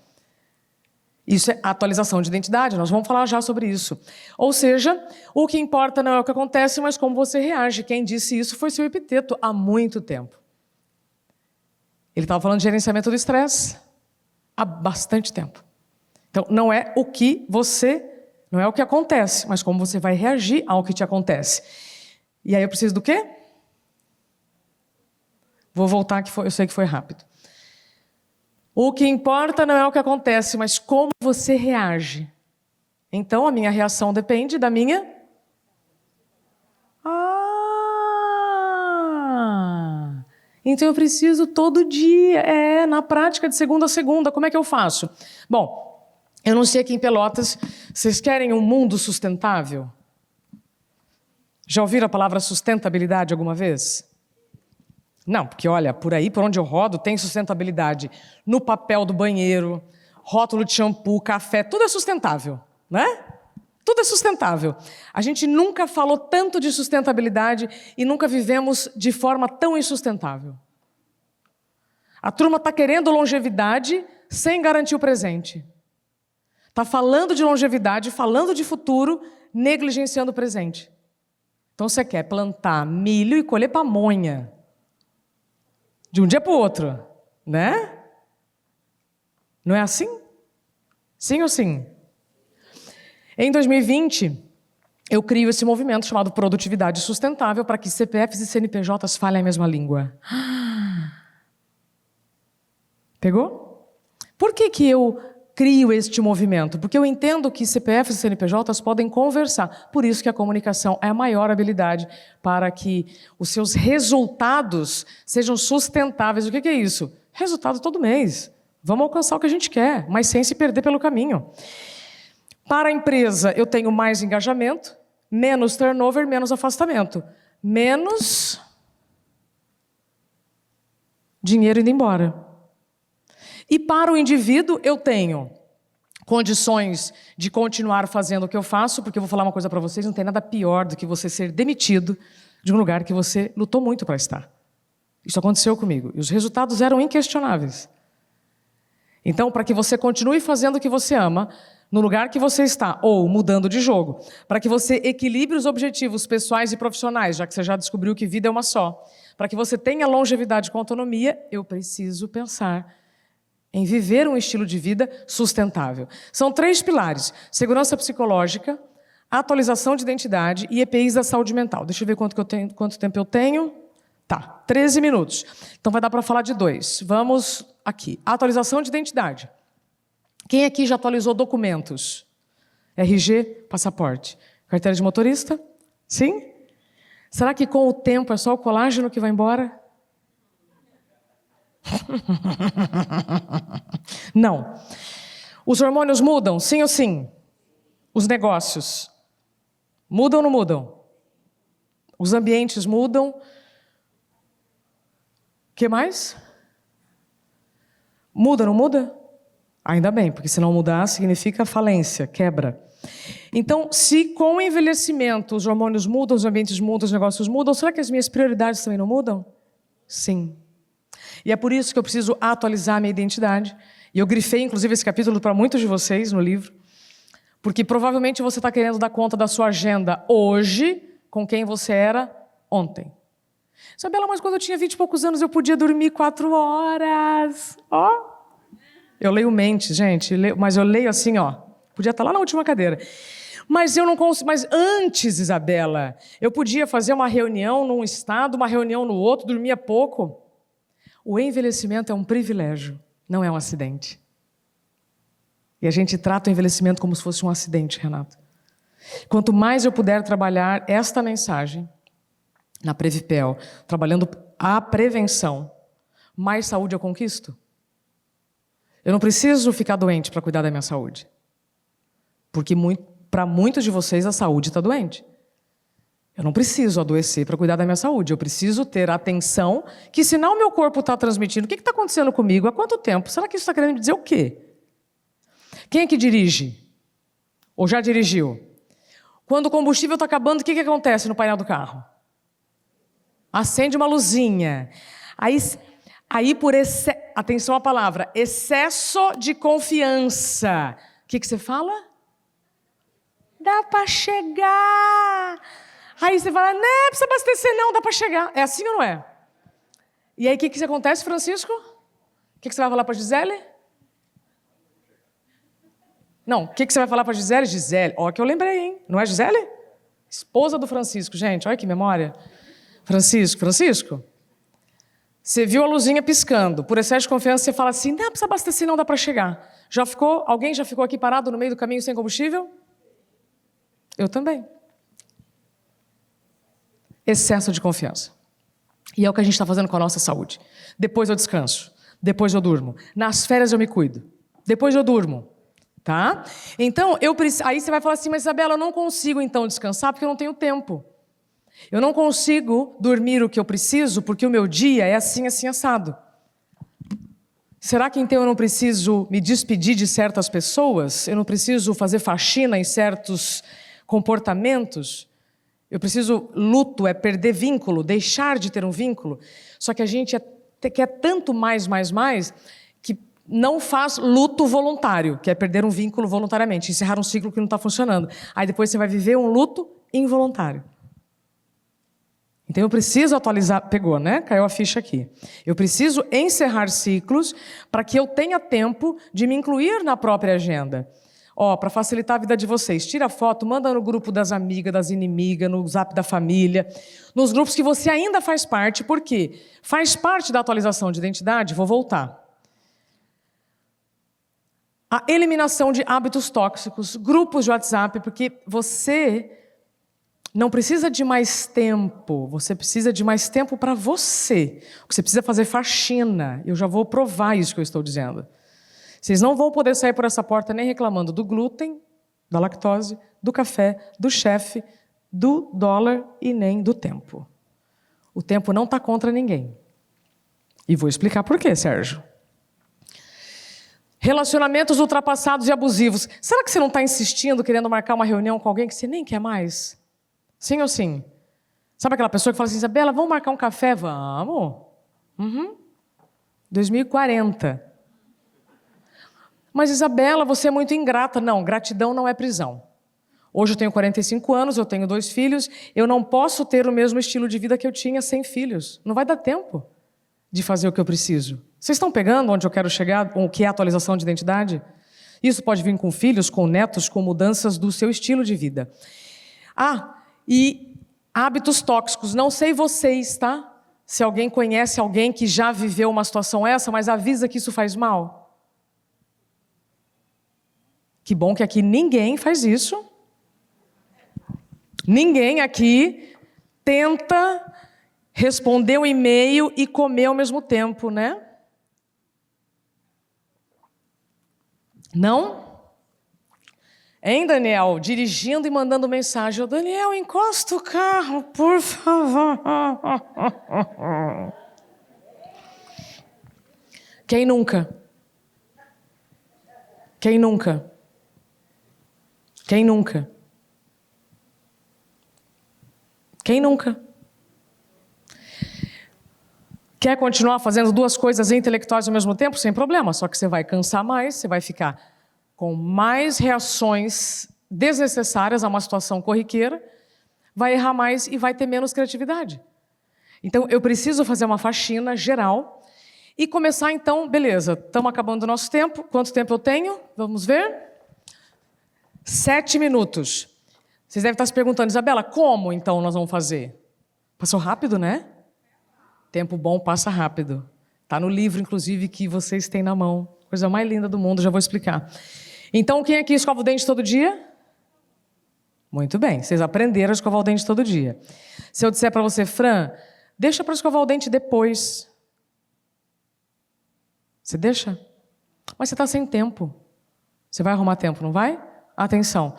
Isso é atualização de identidade, nós vamos falar já sobre isso. Ou seja, o que importa não é o que acontece, mas como você reage. Quem disse isso foi seu Epiteto há muito tempo. Ele estava falando de gerenciamento do estresse há bastante tempo. Então, não é o que acontece, mas como você vai reagir ao que te acontece. E aí eu preciso do quê? Vou voltar, eu sei que foi rápido. O que importa não é o que acontece, mas como você reage. Então, a minha reação depende da minha... Então eu preciso todo dia, na prática, de segunda a segunda. Como é que eu faço? Bom, eu não sei aqui em Pelotas, vocês querem um mundo sustentável? Já ouviram a palavra sustentabilidade alguma vez? Não, porque olha, por aí, por onde eu rodo, tem sustentabilidade. No papel do banheiro, rótulo de shampoo, café, tudo é sustentável, né? Tudo é sustentável. A gente nunca falou tanto de sustentabilidade e nunca vivemos de forma tão insustentável. A turma está querendo longevidade sem garantir o presente. Está falando de longevidade, falando de futuro, negligenciando o presente. Então você quer plantar milho e colher pamonha. De um dia para o outro, né? Não é assim? Sim ou sim? Em 2020, eu crio esse movimento chamado Produtividade Sustentável para que CPFs e CNPJs falem a mesma língua. Pegou? Por que eu crio este movimento? Porque eu entendo que CPFs e CNPJs podem conversar. Por isso que a comunicação é a maior habilidade para que os seus resultados sejam sustentáveis. O que é isso? Resultado todo mês. Vamos alcançar o que a gente quer, mas sem se perder pelo caminho. Para a empresa, eu tenho mais engajamento, menos turnover, menos afastamento. Menos dinheiro indo embora. E para o indivíduo, eu tenho condições de continuar fazendo o que eu faço, porque eu vou falar uma coisa para vocês, não tem nada pior do que você ser demitido de um lugar que você lutou muito para estar. Isso aconteceu comigo. E os resultados eram inquestionáveis. Então, para que você continue fazendo o que você ama, no lugar que você está, ou mudando de jogo, para que você equilibre os objetivos pessoais e profissionais, já que você já descobriu que vida é uma só, para que você tenha longevidade com autonomia, eu preciso pensar em viver um estilo de vida sustentável. São 3 pilares: segurança psicológica, atualização de identidade e EPIs da saúde mental. Deixa eu ver quanto tempo eu tenho. Tá, 13 minutos. Então vai dar para falar de 2. Vamos aqui. Atualização de identidade. Quem aqui já atualizou documentos? RG, passaporte. Carteira de motorista? Sim? Será que com o tempo é só o colágeno que vai embora? Não. Os hormônios mudam, sim ou sim? Os negócios mudam ou não mudam? Os ambientes mudam. O que mais? Muda ou não muda? Ainda bem, porque se não mudar, significa falência, quebra. Então, se com o envelhecimento os hormônios mudam, os ambientes mudam, os negócios mudam, será que as minhas prioridades também não mudam? Sim. E é por isso que eu preciso atualizar a minha identidade. E eu grifei, inclusive, esse capítulo para muitos de vocês no livro, porque provavelmente você está querendo dar conta da sua agenda hoje com quem você era ontem. Isabela, mas quando eu tinha 20 e poucos anos eu podia dormir 4 horas. Ó. Eu leio mentes, gente, mas eu leio assim, ó. Podia estar lá na última cadeira. Mas eu não consigo. Mas antes, Isabela, eu podia fazer uma reunião num estado, uma reunião no outro, dormia pouco. O envelhecimento é um privilégio, não é um acidente. E a gente trata o envelhecimento como se fosse um acidente, Renato. Quanto mais eu puder trabalhar esta mensagem na Previpel, trabalhando a prevenção, mais saúde eu conquisto. Eu não preciso ficar doente para cuidar da minha saúde. Porque para muitos de vocês a saúde está doente. Eu não preciso adoecer para cuidar da minha saúde. Eu preciso ter atenção que sinal meu corpo está transmitindo. O que está acontecendo comigo? Há quanto tempo? Será que isso está querendo me dizer o quê? Quem é que dirige? Ou já dirigiu? Quando o combustível está acabando, o que acontece no painel do carro? Acende uma luzinha. Aí por atenção à palavra, excesso de confiança. O que você fala? Dá para chegar. Aí você fala, não precisa abastecer não, dá para chegar. É assim ou não é? E aí o que acontece, Francisco? O que você vai falar para Gisele? Não, o que você vai falar para Gisele? Gisele, ó que eu lembrei, hein? Não é Gisele? Esposa do Francisco, gente, olha que memória. Francisco, você viu a luzinha piscando, por excesso de confiança você fala assim, não precisa abastecer não, dá para chegar. Alguém já ficou aqui parado no meio do caminho sem combustível? Eu também. Excesso de confiança. E é o que a gente está fazendo com a nossa saúde. Depois eu descanso, depois eu durmo. Nas férias eu me cuido, depois eu durmo. Tá? Então, aí você vai falar assim, mas Isabela, eu não consigo então descansar porque eu não tenho tempo. Eu não consigo dormir o que eu preciso porque o meu dia é assim, assim, assado. Será que então eu não preciso me despedir de certas pessoas? Eu não preciso fazer faxina em certos comportamentos? Luto é perder vínculo, deixar de ter um vínculo. Só que a gente quer tanto mais, que não faz luto voluntário, que é perder um vínculo voluntariamente, encerrar um ciclo que não está funcionando. Aí depois você vai viver um luto involuntário. Então eu preciso atualizar, pegou, né? Caiu a ficha aqui. Eu preciso encerrar ciclos para que eu tenha tempo de me incluir na própria agenda. Ó, para facilitar a vida de vocês, tira foto, manda no grupo das amigas, das inimigas, no zap da família, nos grupos que você ainda faz parte, porque faz parte da atualização de identidade, vou voltar. A eliminação de hábitos tóxicos, grupos de WhatsApp, porque você não precisa de mais tempo, você precisa de mais tempo para você. Você precisa fazer faxina, eu já vou provar isso que eu estou dizendo. Vocês não vão poder sair por essa porta nem reclamando do glúten, da lactose, do café, do chefe, do dólar e nem do tempo. O tempo não está contra ninguém. E vou explicar por quê, Sérgio. Relacionamentos ultrapassados e abusivos. Será que você não está insistindo, querendo marcar uma reunião com alguém que você nem quer mais? Sim ou sim? Sabe aquela pessoa que fala assim, Isabela, vamos marcar um café? Vamos. 2040. Mas, Isabela, você é muito ingrata. Não, gratidão não é prisão. Hoje eu tenho 45 anos, eu tenho 2 filhos, eu não posso ter o mesmo estilo de vida que eu tinha sem filhos. Não vai dar tempo de fazer o que eu preciso. Vocês estão pegando onde eu quero chegar, o que é atualização de identidade? Isso pode vir com filhos, com netos, com mudanças do seu estilo de vida. E hábitos tóxicos. Não sei vocês, tá? Se alguém conhece alguém que já viveu uma situação essa, mas avisa que isso faz mal. Que bom que aqui ninguém faz isso. Ninguém aqui tenta responder um e-mail e comer ao mesmo tempo, né? Não? Hein, Daniel? Dirigindo e mandando mensagem. Daniel, encosta o carro, por favor. Quem nunca? Quem nunca? Quem nunca? Quem nunca? Quer continuar fazendo 2 coisas intelectuais ao mesmo tempo? Sem problema, só que você vai cansar mais, você vai ficar com mais reações desnecessárias a uma situação corriqueira, vai errar mais e vai ter menos criatividade. Então, eu preciso fazer uma faxina geral e começar, então, beleza, estamos acabando o nosso tempo. Quanto tempo eu tenho? Vamos ver. 7 minutos. Vocês devem estar se perguntando, Isabela, como então nós vamos fazer? Passou rápido, né? Tempo bom passa rápido. Está no livro, inclusive, que vocês têm na mão. Coisa mais linda do mundo, já vou explicar. Então, quem aqui escova o dente todo dia? Muito bem, vocês aprenderam a escovar o dente todo dia. Se eu disser para você, Fran, deixa para escovar o dente depois. Você deixa? Mas você está sem tempo. Você vai arrumar tempo, não vai? Atenção.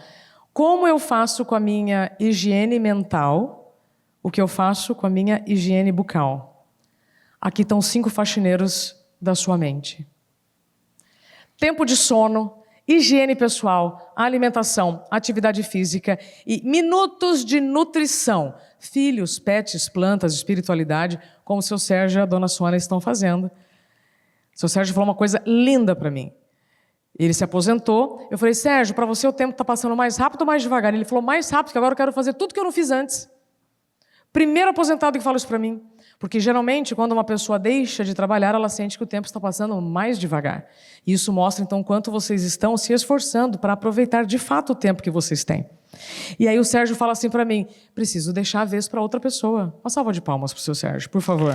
Como eu faço com a minha higiene mental o que eu faço com a minha higiene bucal? Aqui estão 5 faxineiros da sua mente. Tempo de sono, higiene pessoal, alimentação, atividade física e minutos de nutrição. Filhos, pets, plantas, espiritualidade, como o seu Sérgio e a dona Sônia estão fazendo. O seu Sérgio falou uma coisa linda para mim. Ele se aposentou. Eu falei, Sérgio, para você o tempo está passando mais rápido ou mais devagar? Ele falou, mais rápido, que agora eu quero fazer tudo que eu não fiz antes. Primeiro aposentado que fala isso para mim. Porque, geralmente, quando uma pessoa deixa de trabalhar, ela sente que o tempo está passando mais devagar. E isso mostra, então, quanto vocês estão se esforçando para aproveitar, de fato, o tempo que vocês têm. E aí o Sérgio fala assim para mim, preciso deixar a vez para outra pessoa. Uma salva de palmas para o seu Sérgio, por favor.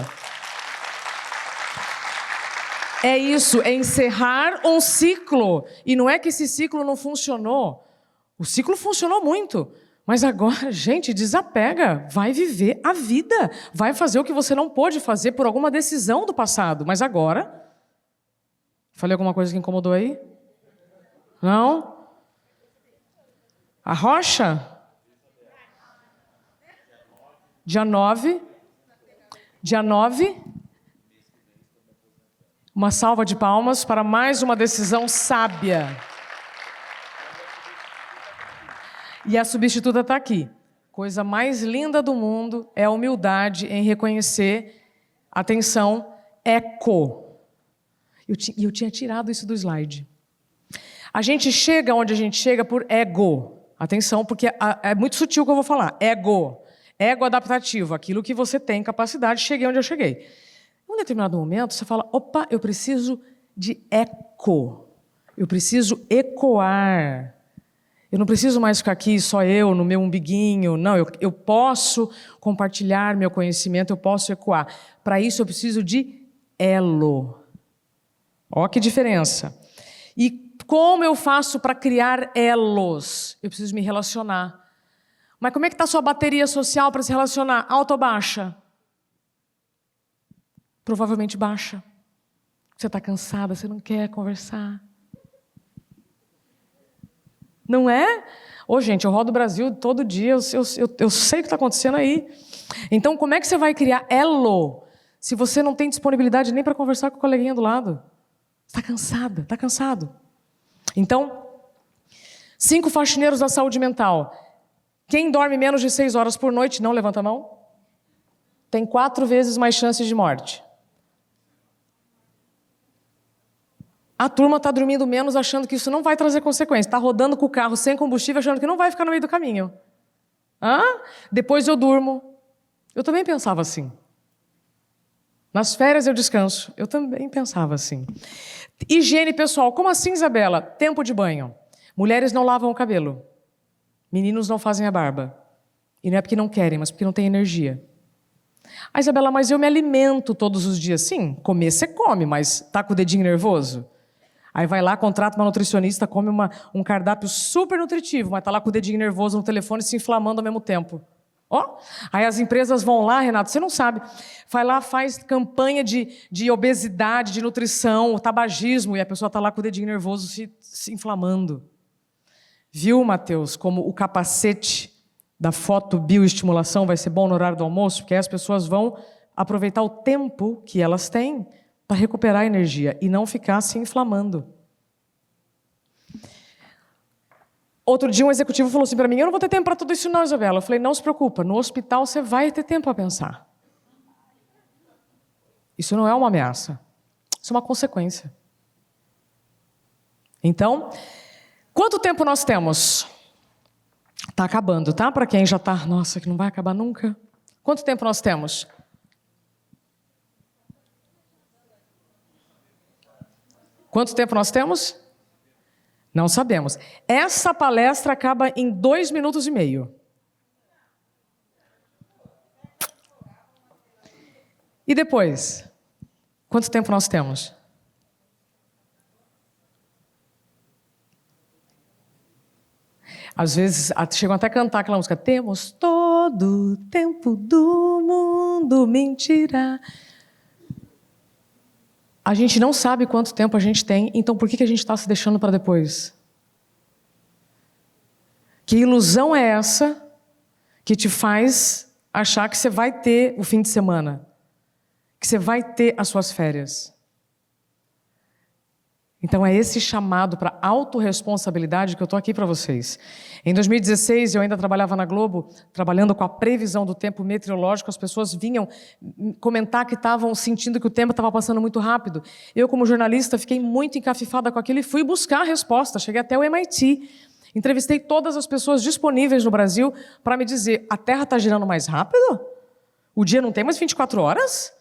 É isso, é encerrar um ciclo. E não é que esse ciclo não funcionou. O ciclo funcionou muito. Mas agora, gente, desapega. Vai viver a vida. Vai fazer o que você não pôde fazer por alguma decisão do passado. Mas agora... Falei alguma coisa que incomodou aí? Não? A Rocha? Dia 9. Dia 9... Uma salva de palmas para mais uma decisão sábia. E a substituta está aqui. Coisa mais linda do mundo é a humildade em reconhecer, atenção, eco. Eu tinha tirado isso do slide. A gente chega onde a gente chega por ego. Atenção, porque é muito sutil o que eu vou falar. Ego. Ego adaptativo. Aquilo que você tem capacidade, cheguei onde eu cheguei. Em um determinado momento, você fala, opa, eu preciso de eco. Eu preciso ecoar. Eu não preciso mais ficar aqui só eu, no meu umbiguinho. Não, eu posso compartilhar meu conhecimento, eu posso ecoar. Para isso eu preciso de elo. Ó que diferença. E como eu faço para criar elos? Eu preciso me relacionar. Mas como é que está a sua bateria social para se relacionar? Alta ou baixa? Provavelmente baixa. Você está cansada, você não quer conversar. Não é? Ô, gente, eu rodo o Brasil todo dia, eu sei o que está acontecendo aí. Então, como é que você vai criar elo se você não tem disponibilidade nem para conversar com o coleguinha do lado? Está cansada, está cansado. Então, 5 faxineiros da saúde mental. Quem dorme menos de 6 horas por noite, não levanta a mão, tem 4 vezes mais chances de morte. A turma está dormindo menos achando que isso não vai trazer consequências. Está rodando com o carro sem combustível achando que não vai ficar no meio do caminho. Depois eu durmo. Eu também pensava assim. Nas férias eu descanso. Eu também pensava assim. Higiene pessoal. Como assim, Isabela? Tempo de banho. Mulheres não lavam o cabelo. Meninos não fazem a barba. E não é porque não querem, mas porque não tem energia. Isabela, mas eu me alimento todos os dias. Sim, comer você come, mas tá com o dedinho nervoso? Aí vai lá, contrata uma nutricionista, come um cardápio super nutritivo, mas tá lá com o dedinho nervoso no telefone se inflamando ao mesmo tempo. Aí as empresas vão lá, Renato, você não sabe, vai lá, faz campanha de obesidade, de nutrição, tabagismo, e a pessoa tá lá com o dedinho nervoso se inflamando. Viu, Matheus, como o capacete da fotobioestimulação vai ser bom no horário do almoço? Porque aí as pessoas vão aproveitar o tempo que elas têm para recuperar a energia e não ficar se inflamando. Outro dia um executivo falou assim para mim, eu não vou ter tempo para tudo isso não, Isabela. Eu falei, não se preocupa, no hospital você vai ter tempo para pensar. Isso não é uma ameaça, isso é uma consequência. Então, quanto tempo nós temos? Está acabando, tá? Para quem já está, nossa, que não vai acabar nunca. Quanto tempo nós temos? Quanto tempo nós temos? Não sabemos. Essa palestra acaba em 2 minutos e meio. E depois? Quanto tempo nós temos? Às vezes, chegam até a cantar aquela música. Temos todo o tempo do mundo, mentira. A gente não sabe quanto tempo a gente tem, então por que a gente está se deixando para depois? Que ilusão é essa que te faz achar que você vai ter o fim de semana? Que você vai ter as suas férias? Então é esse chamado para autorresponsabilidade que eu estou aqui para vocês. Em 2016, eu ainda trabalhava na Globo, trabalhando com a previsão do tempo meteorológico, as pessoas vinham comentar que estavam sentindo que o tempo estava passando muito rápido. Eu, como jornalista, fiquei muito encafifada com aquilo e fui buscar a resposta. Cheguei até o MIT, entrevistei todas as pessoas disponíveis no Brasil para me dizer, a Terra está girando mais rápido? O dia não tem mais 24 horas?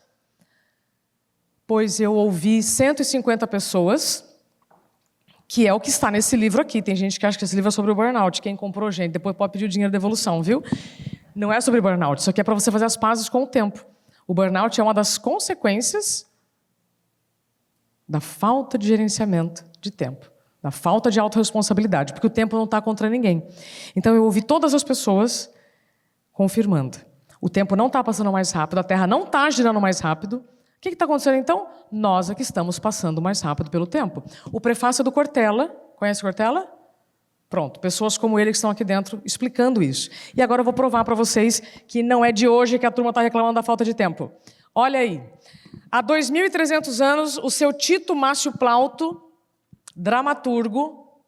Pois eu ouvi 150 pessoas, que é o que está nesse livro aqui. Tem gente que acha que esse livro é sobre o burnout. Quem comprou, gente, depois pode pedir o dinheiro de devolução, viu? Não é sobre burnout, isso aqui é para você fazer as pazes com o tempo. O burnout é uma das consequências da falta de gerenciamento de tempo, da falta de autorresponsabilidade, porque o tempo não está contra ninguém. Então eu ouvi todas as pessoas confirmando. O tempo não está passando mais rápido, a Terra não está girando mais rápido. O que está acontecendo, então? Nós é que estamos passando mais rápido pelo tempo. O prefácio é do Cortella. Conhece o Cortella? Pronto, pessoas como ele que estão aqui dentro explicando isso. E agora eu vou provar para vocês que não é de hoje que a turma está reclamando da falta de tempo. Olha aí. Há 2.300 anos, o seu Tito Márcio Plauto, dramaturgo,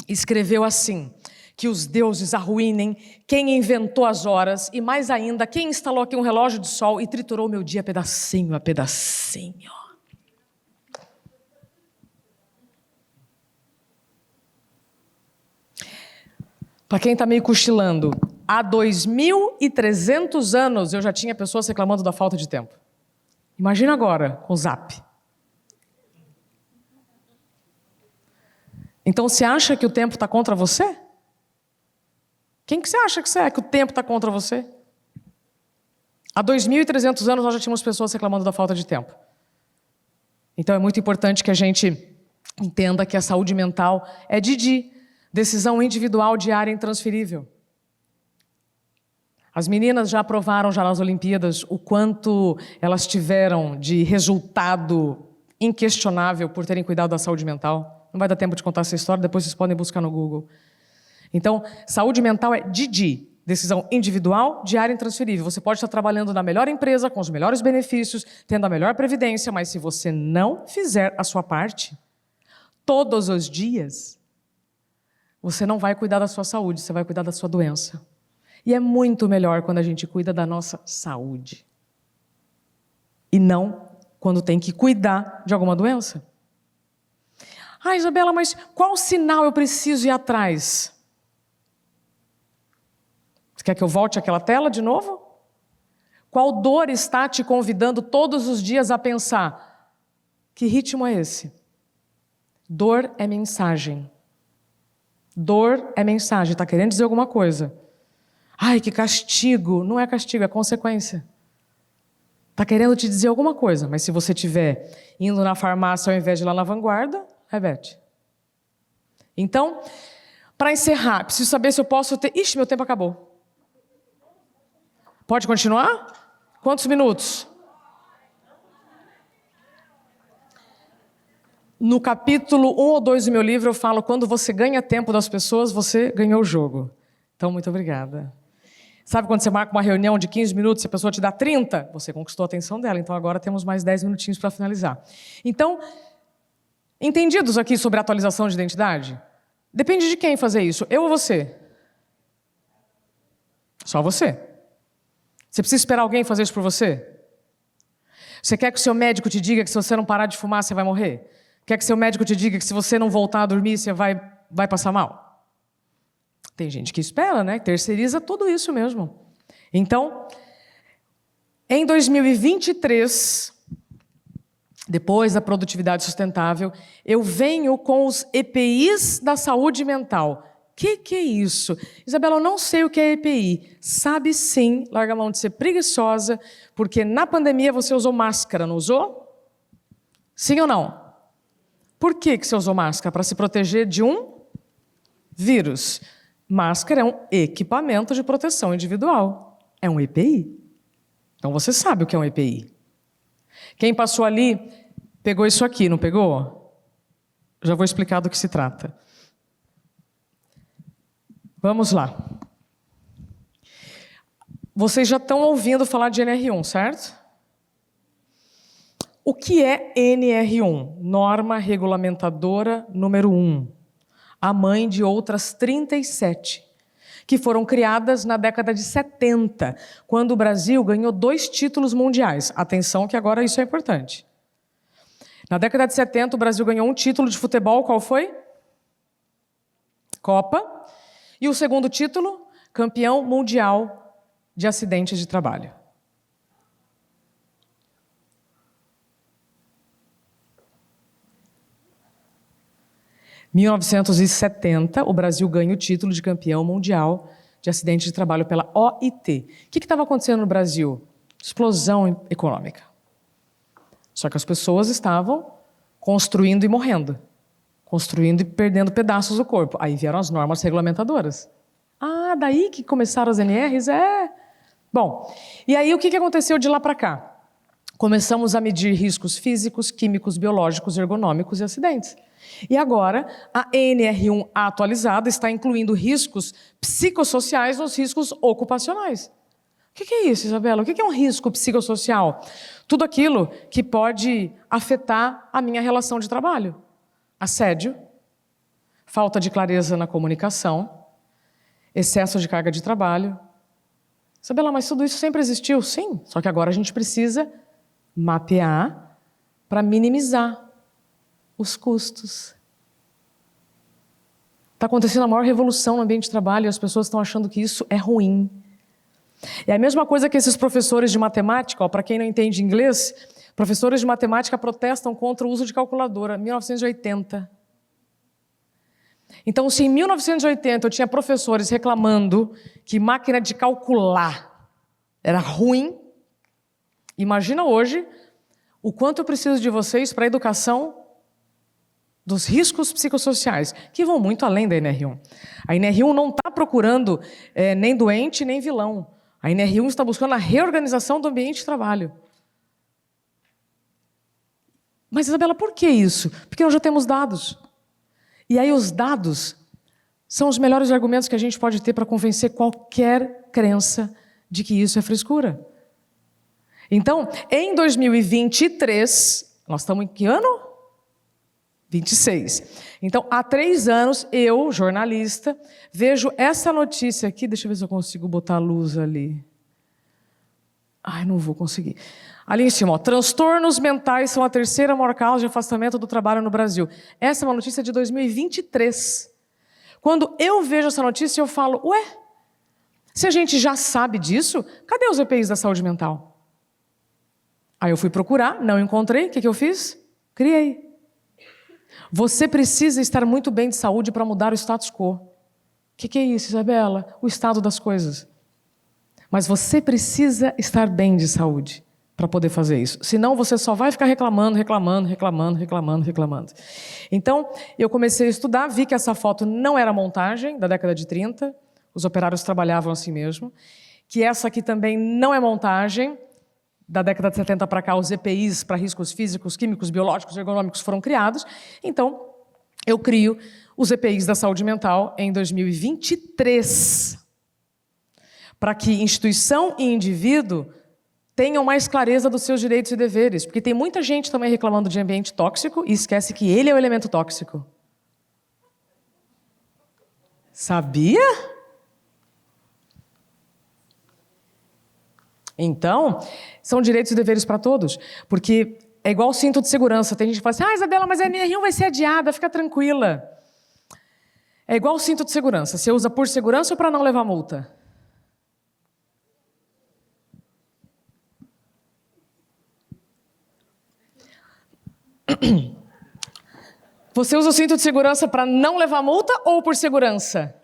escreveu assim: que os deuses arruinem quem inventou as horas e, mais ainda, quem instalou aqui um relógio de sol e triturou meu dia pedacinho a pedacinho. Para quem está meio cochilando, há 2.300 anos eu já tinha pessoas reclamando da falta de tempo. Imagina agora com o Zap. Então, você acha que o tempo está contra você? Quem que você acha que você é, que o tempo está contra você? Há 2.300 anos nós já tínhamos pessoas reclamando da falta de tempo. Então é muito importante que a gente entenda que a saúde mental é decisão individual, diária e intransferível. As meninas já provaram já nas Olimpíadas o quanto elas tiveram de resultado inquestionável por terem cuidado da saúde mental. Não vai dar tempo de contar essa história, depois vocês podem buscar no Google. Então, saúde mental é decisão individual, diária e intransferível. Você pode estar trabalhando na melhor empresa, com os melhores benefícios, tendo a melhor previdência, mas se você não fizer a sua parte, todos os dias, você não vai cuidar da sua saúde, você vai cuidar da sua doença. E é muito melhor quando a gente cuida da nossa saúde. E não quando tem que cuidar de alguma doença. Ah, Isabela, mas qual sinal eu preciso ir atrás? Você quer que eu volte àquela tela de novo? Qual dor está te convidando todos os dias a pensar? Que ritmo é esse? Dor é mensagem. Dor é mensagem, está querendo dizer alguma coisa. Ai, que castigo. Não é castigo, é consequência. Está querendo te dizer alguma coisa, mas se você estiver indo na farmácia ao invés de ir lá na Vanguarda, reverte. Então, para encerrar, preciso saber se eu posso ter... Ixi, meu tempo acabou. Pode continuar? Quantos minutos? No capítulo 1 ou 2 do meu livro, eu falo, quando você ganha tempo das pessoas, você ganhou o jogo. Então, muito obrigada. Sabe quando você marca uma reunião de 15 minutos e a pessoa te dá 30? Você conquistou a atenção dela, então agora temos mais 10 minutinhos para finalizar. Então, entendidos aqui sobre a atualização de identidade? Depende de quem fazer isso, eu ou você? Só você. Você precisa esperar alguém fazer isso por você? Você quer que o seu médico te diga que se você não parar de fumar, você vai morrer? Quer que seu médico te diga que se você não voltar a dormir, você vai passar mal? Tem gente que espera, né? Terceiriza tudo isso mesmo. Então, em 2023, depois da produtividade sustentável, eu venho com os EPIs da saúde mental. Que é isso? Isabela, eu não sei o que é EPI. Sabe sim, larga a mão de ser preguiçosa, porque na pandemia você usou máscara, não usou? Sim ou não? Por que você usou máscara? Para se proteger de um vírus. Máscara é um equipamento de proteção individual. É um EPI. Então você sabe o que é um EPI. Quem passou ali, pegou isso aqui, não pegou? Já vou explicar do que se trata. Vamos lá. Vocês já estão ouvindo falar de NR1, certo? O que é NR1? Norma Regulamentadora número 1. A mãe de outras 37, que foram criadas na década de 70, quando o Brasil ganhou 2 títulos mundiais. Atenção que agora isso é importante. Na década de 70, o Brasil ganhou um título de futebol, qual foi? Copa. E o segundo título, campeão mundial de acidentes de trabalho. Em 1970, o Brasil ganha o título de campeão mundial de acidentes de trabalho pela OIT. O que estava acontecendo no Brasil? Explosão econômica. Só que as pessoas estavam construindo e morrendo. Construindo e perdendo pedaços do corpo. Aí vieram as normas regulamentadoras. Ah, daí que começaram as NRs? É. Bom, e aí o que aconteceu de lá para cá? Começamos a medir riscos físicos, químicos, biológicos, ergonômicos e acidentes. E agora, a NR1 atualizada está incluindo riscos psicossociais nos riscos ocupacionais. O que é isso, Isabela? O que é um risco psicossocial? Tudo aquilo que pode afetar a minha relação de trabalho. Assédio, falta de clareza na comunicação, excesso de carga de trabalho. Isabela, mas tudo isso sempre existiu? Sim, só que agora a gente precisa mapear para minimizar os custos. Está acontecendo a maior revolução no ambiente de trabalho e as pessoas estão achando que isso é ruim. É a mesma coisa que esses professores de matemática, para quem não entende inglês, professores de matemática protestam contra o uso de calculadora, 1980. Então, se em 1980 eu tinha professores reclamando que máquina de calcular era ruim, imagina hoje o quanto eu preciso de vocês para a educação dos riscos psicossociais, que vão muito além da NR1. A NR1 não está procurando nem doente, nem vilão. A NR1 está buscando a reorganização do ambiente de trabalho. Mas, Isabela, por que isso? Porque nós já temos dados. E aí os dados são os melhores argumentos que a gente pode ter para convencer qualquer crença de que isso é frescura. Então, em 2023, nós estamos em que ano? 26. Então, há 3 anos, eu, jornalista, vejo essa notícia aqui. Deixa eu ver se eu consigo botar a luz ali. Ai, não vou conseguir. Ali em cima, ó, transtornos mentais são a 3ª maior causa de afastamento do trabalho no Brasil. Essa é uma notícia de 2023. Quando eu vejo essa notícia, eu falo, ué, se a gente já sabe disso, cadê os EPIs da saúde mental? Aí eu fui procurar, não encontrei, o que eu fiz? Criei. Você precisa estar muito bem de saúde para mudar o status quo. O que é isso, Isabela? O estado das coisas. Mas você precisa estar bem de saúde para poder fazer isso. Senão você só vai ficar reclamando. Então, eu comecei a estudar, vi que essa foto não era montagem, da década de 30, os operários trabalhavam assim mesmo, que essa aqui também não é montagem, da década de 70 para cá, os EPIs para riscos físicos, químicos, biológicos, ergonômicos foram criados. Então, eu crio os EPIs da saúde mental em 2023, para que instituição e indivíduo tenham mais clareza dos seus direitos e deveres, porque tem muita gente também reclamando de ambiente tóxico e esquece que ele é o elemento tóxico. Sabia? Então, são direitos e deveres para todos, porque é igual o cinto de segurança. Tem gente que fala assim, Isabela, mas a NR1 vai ser adiada, fica tranquila. É igual o cinto de segurança. Você usa por segurança ou para não levar multa? Você usa o cinto de segurança para não levar multa ou por segurança?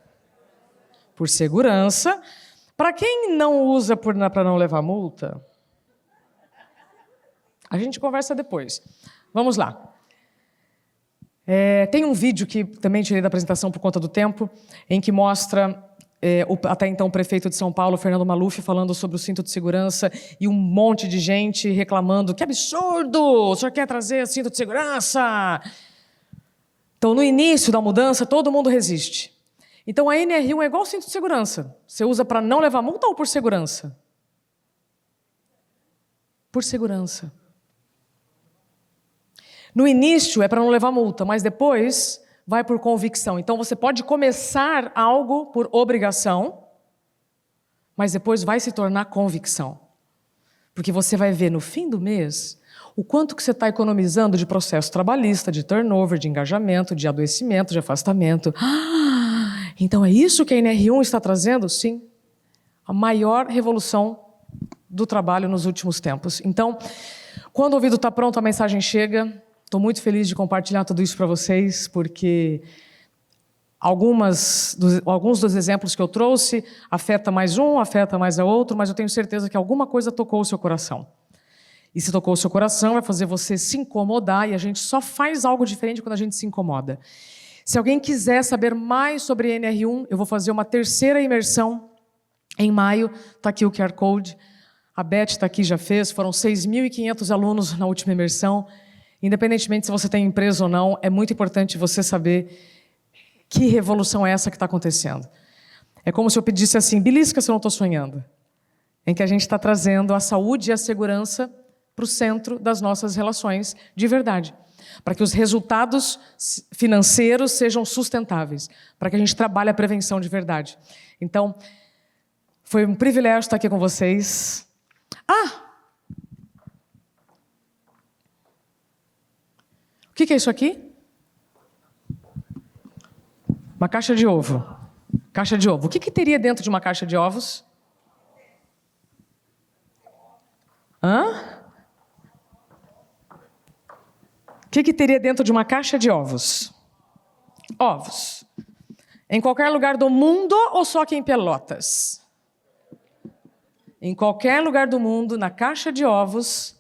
Por segurança. Para quem não usa para não levar multa, a gente conversa depois. Vamos lá. Tem um vídeo que também tirei da apresentação por conta do tempo, em que mostra até então o prefeito de São Paulo, Fernando Maluf, falando sobre o cinto de segurança e um monte de gente reclamando, que absurdo, o senhor quer trazer cinto de segurança? Então, no início da mudança, todo mundo resiste. Então, a NR1 é igual ao cinto de segurança. Você usa para não levar multa ou por segurança? Por segurança. No início é para não levar multa, mas depois vai por convicção. Então, você pode começar algo por obrigação, mas depois vai se tornar convicção. Porque você vai ver no fim do mês o quanto que você está economizando de processo trabalhista, de turnover, de engajamento, de adoecimento, de afastamento. Então é isso que a NR1 está trazendo? Sim. A maior revolução do trabalho nos últimos tempos. Então, quando o ouvido está pronto, a mensagem chega. Estou muito feliz de compartilhar tudo isso para vocês, porque alguns dos exemplos que eu trouxe afeta mais um, afeta mais a outro, mas eu tenho certeza que alguma coisa tocou o seu coração. E se tocou o seu coração, vai fazer você se incomodar, e a gente só faz algo diferente quando a gente se incomoda. Se alguém quiser saber mais sobre NR1, eu vou fazer uma 3ª imersão em maio. Está aqui o QR Code. A Beth está aqui, já fez. Foram 6.500 alunos na última imersão. Independentemente se você tem empresa ou não, é muito importante você saber que revolução é essa que está acontecendo. É como se eu pedisse assim, belisca se eu não estou sonhando. Em que a gente está trazendo a saúde e a segurança para o centro das nossas relações de verdade. Para que os resultados financeiros sejam sustentáveis. Para que a gente trabalhe a prevenção de verdade. Então, foi um privilégio estar aqui com vocês. O que é isso aqui? Uma caixa de ovo. Caixa de ovo. O que teria dentro de uma caixa de ovos? O que teria dentro de uma caixa de ovos? ovos. Em qualquer lugar do mundo ou só aqui em Pelotas? Em qualquer lugar do mundo, na caixa de ovos,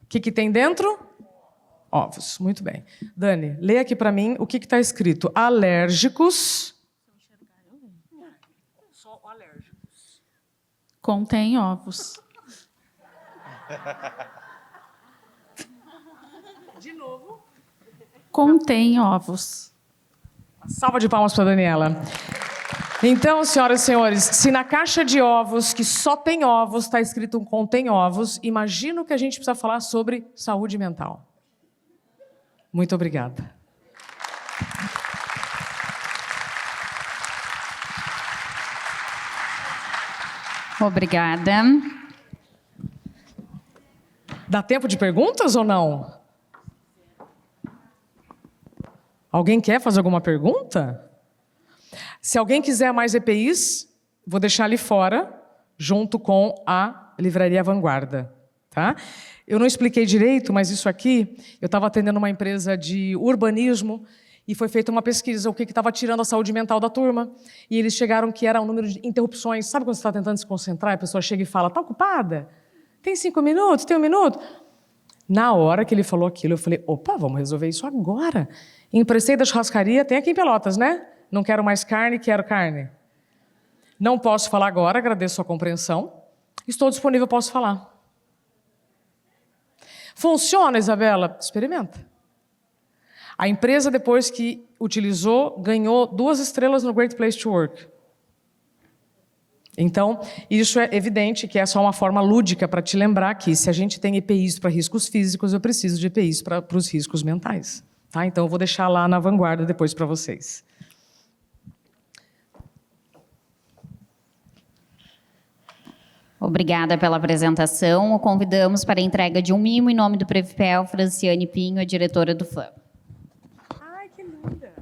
o que tem dentro? Ovos. Muito bem. Dani, lê aqui para mim o que está escrito. Alérgicos. Só alérgicos. Contém ovos. De novo. Contém ovos. Salva de palmas para Daniela. Então, senhoras e senhores, se na caixa de ovos, que só tem ovos, está escrito contém ovos, imagino que a gente precisa falar sobre saúde mental. Muito obrigada. Obrigada. Dá tempo de perguntas ou não? Alguém quer fazer alguma pergunta? Se alguém quiser mais EPIs, vou deixar ali fora, junto com a Livraria Vanguarda. Tá? Eu não expliquei direito, mas isso aqui, eu estava atendendo uma empresa de urbanismo e foi feita uma pesquisa, o que estava tirando a saúde mental da turma. E eles chegaram que era o número de interrupções. Sabe quando você está tentando se concentrar, a pessoa chega e fala, está ocupada? Tem 5 minutos? Tem 1 minuto? Na hora que ele falou aquilo, eu falei, opa, vamos resolver isso agora. Emprestei da churrascaria, tem aqui em Pelotas, né? Não quero mais carne, quero carne. Não posso falar agora, agradeço a compreensão. Estou disponível, posso falar. Funciona, Isabela? Experimenta. A empresa, depois que utilizou, ganhou 2 estrelas no Great Place to Work. Então, isso é evidente que é só uma forma lúdica para te lembrar que se a gente tem EPIs para riscos físicos, eu preciso de EPIs para os riscos mentais. Tá? Então, eu vou deixar lá na Vanguarda depois para vocês. Obrigada pela apresentação. O convidamos para a entrega de um mimo em nome do Previpel, Franciane Pinho, a diretora do FAM. Ai, que linda!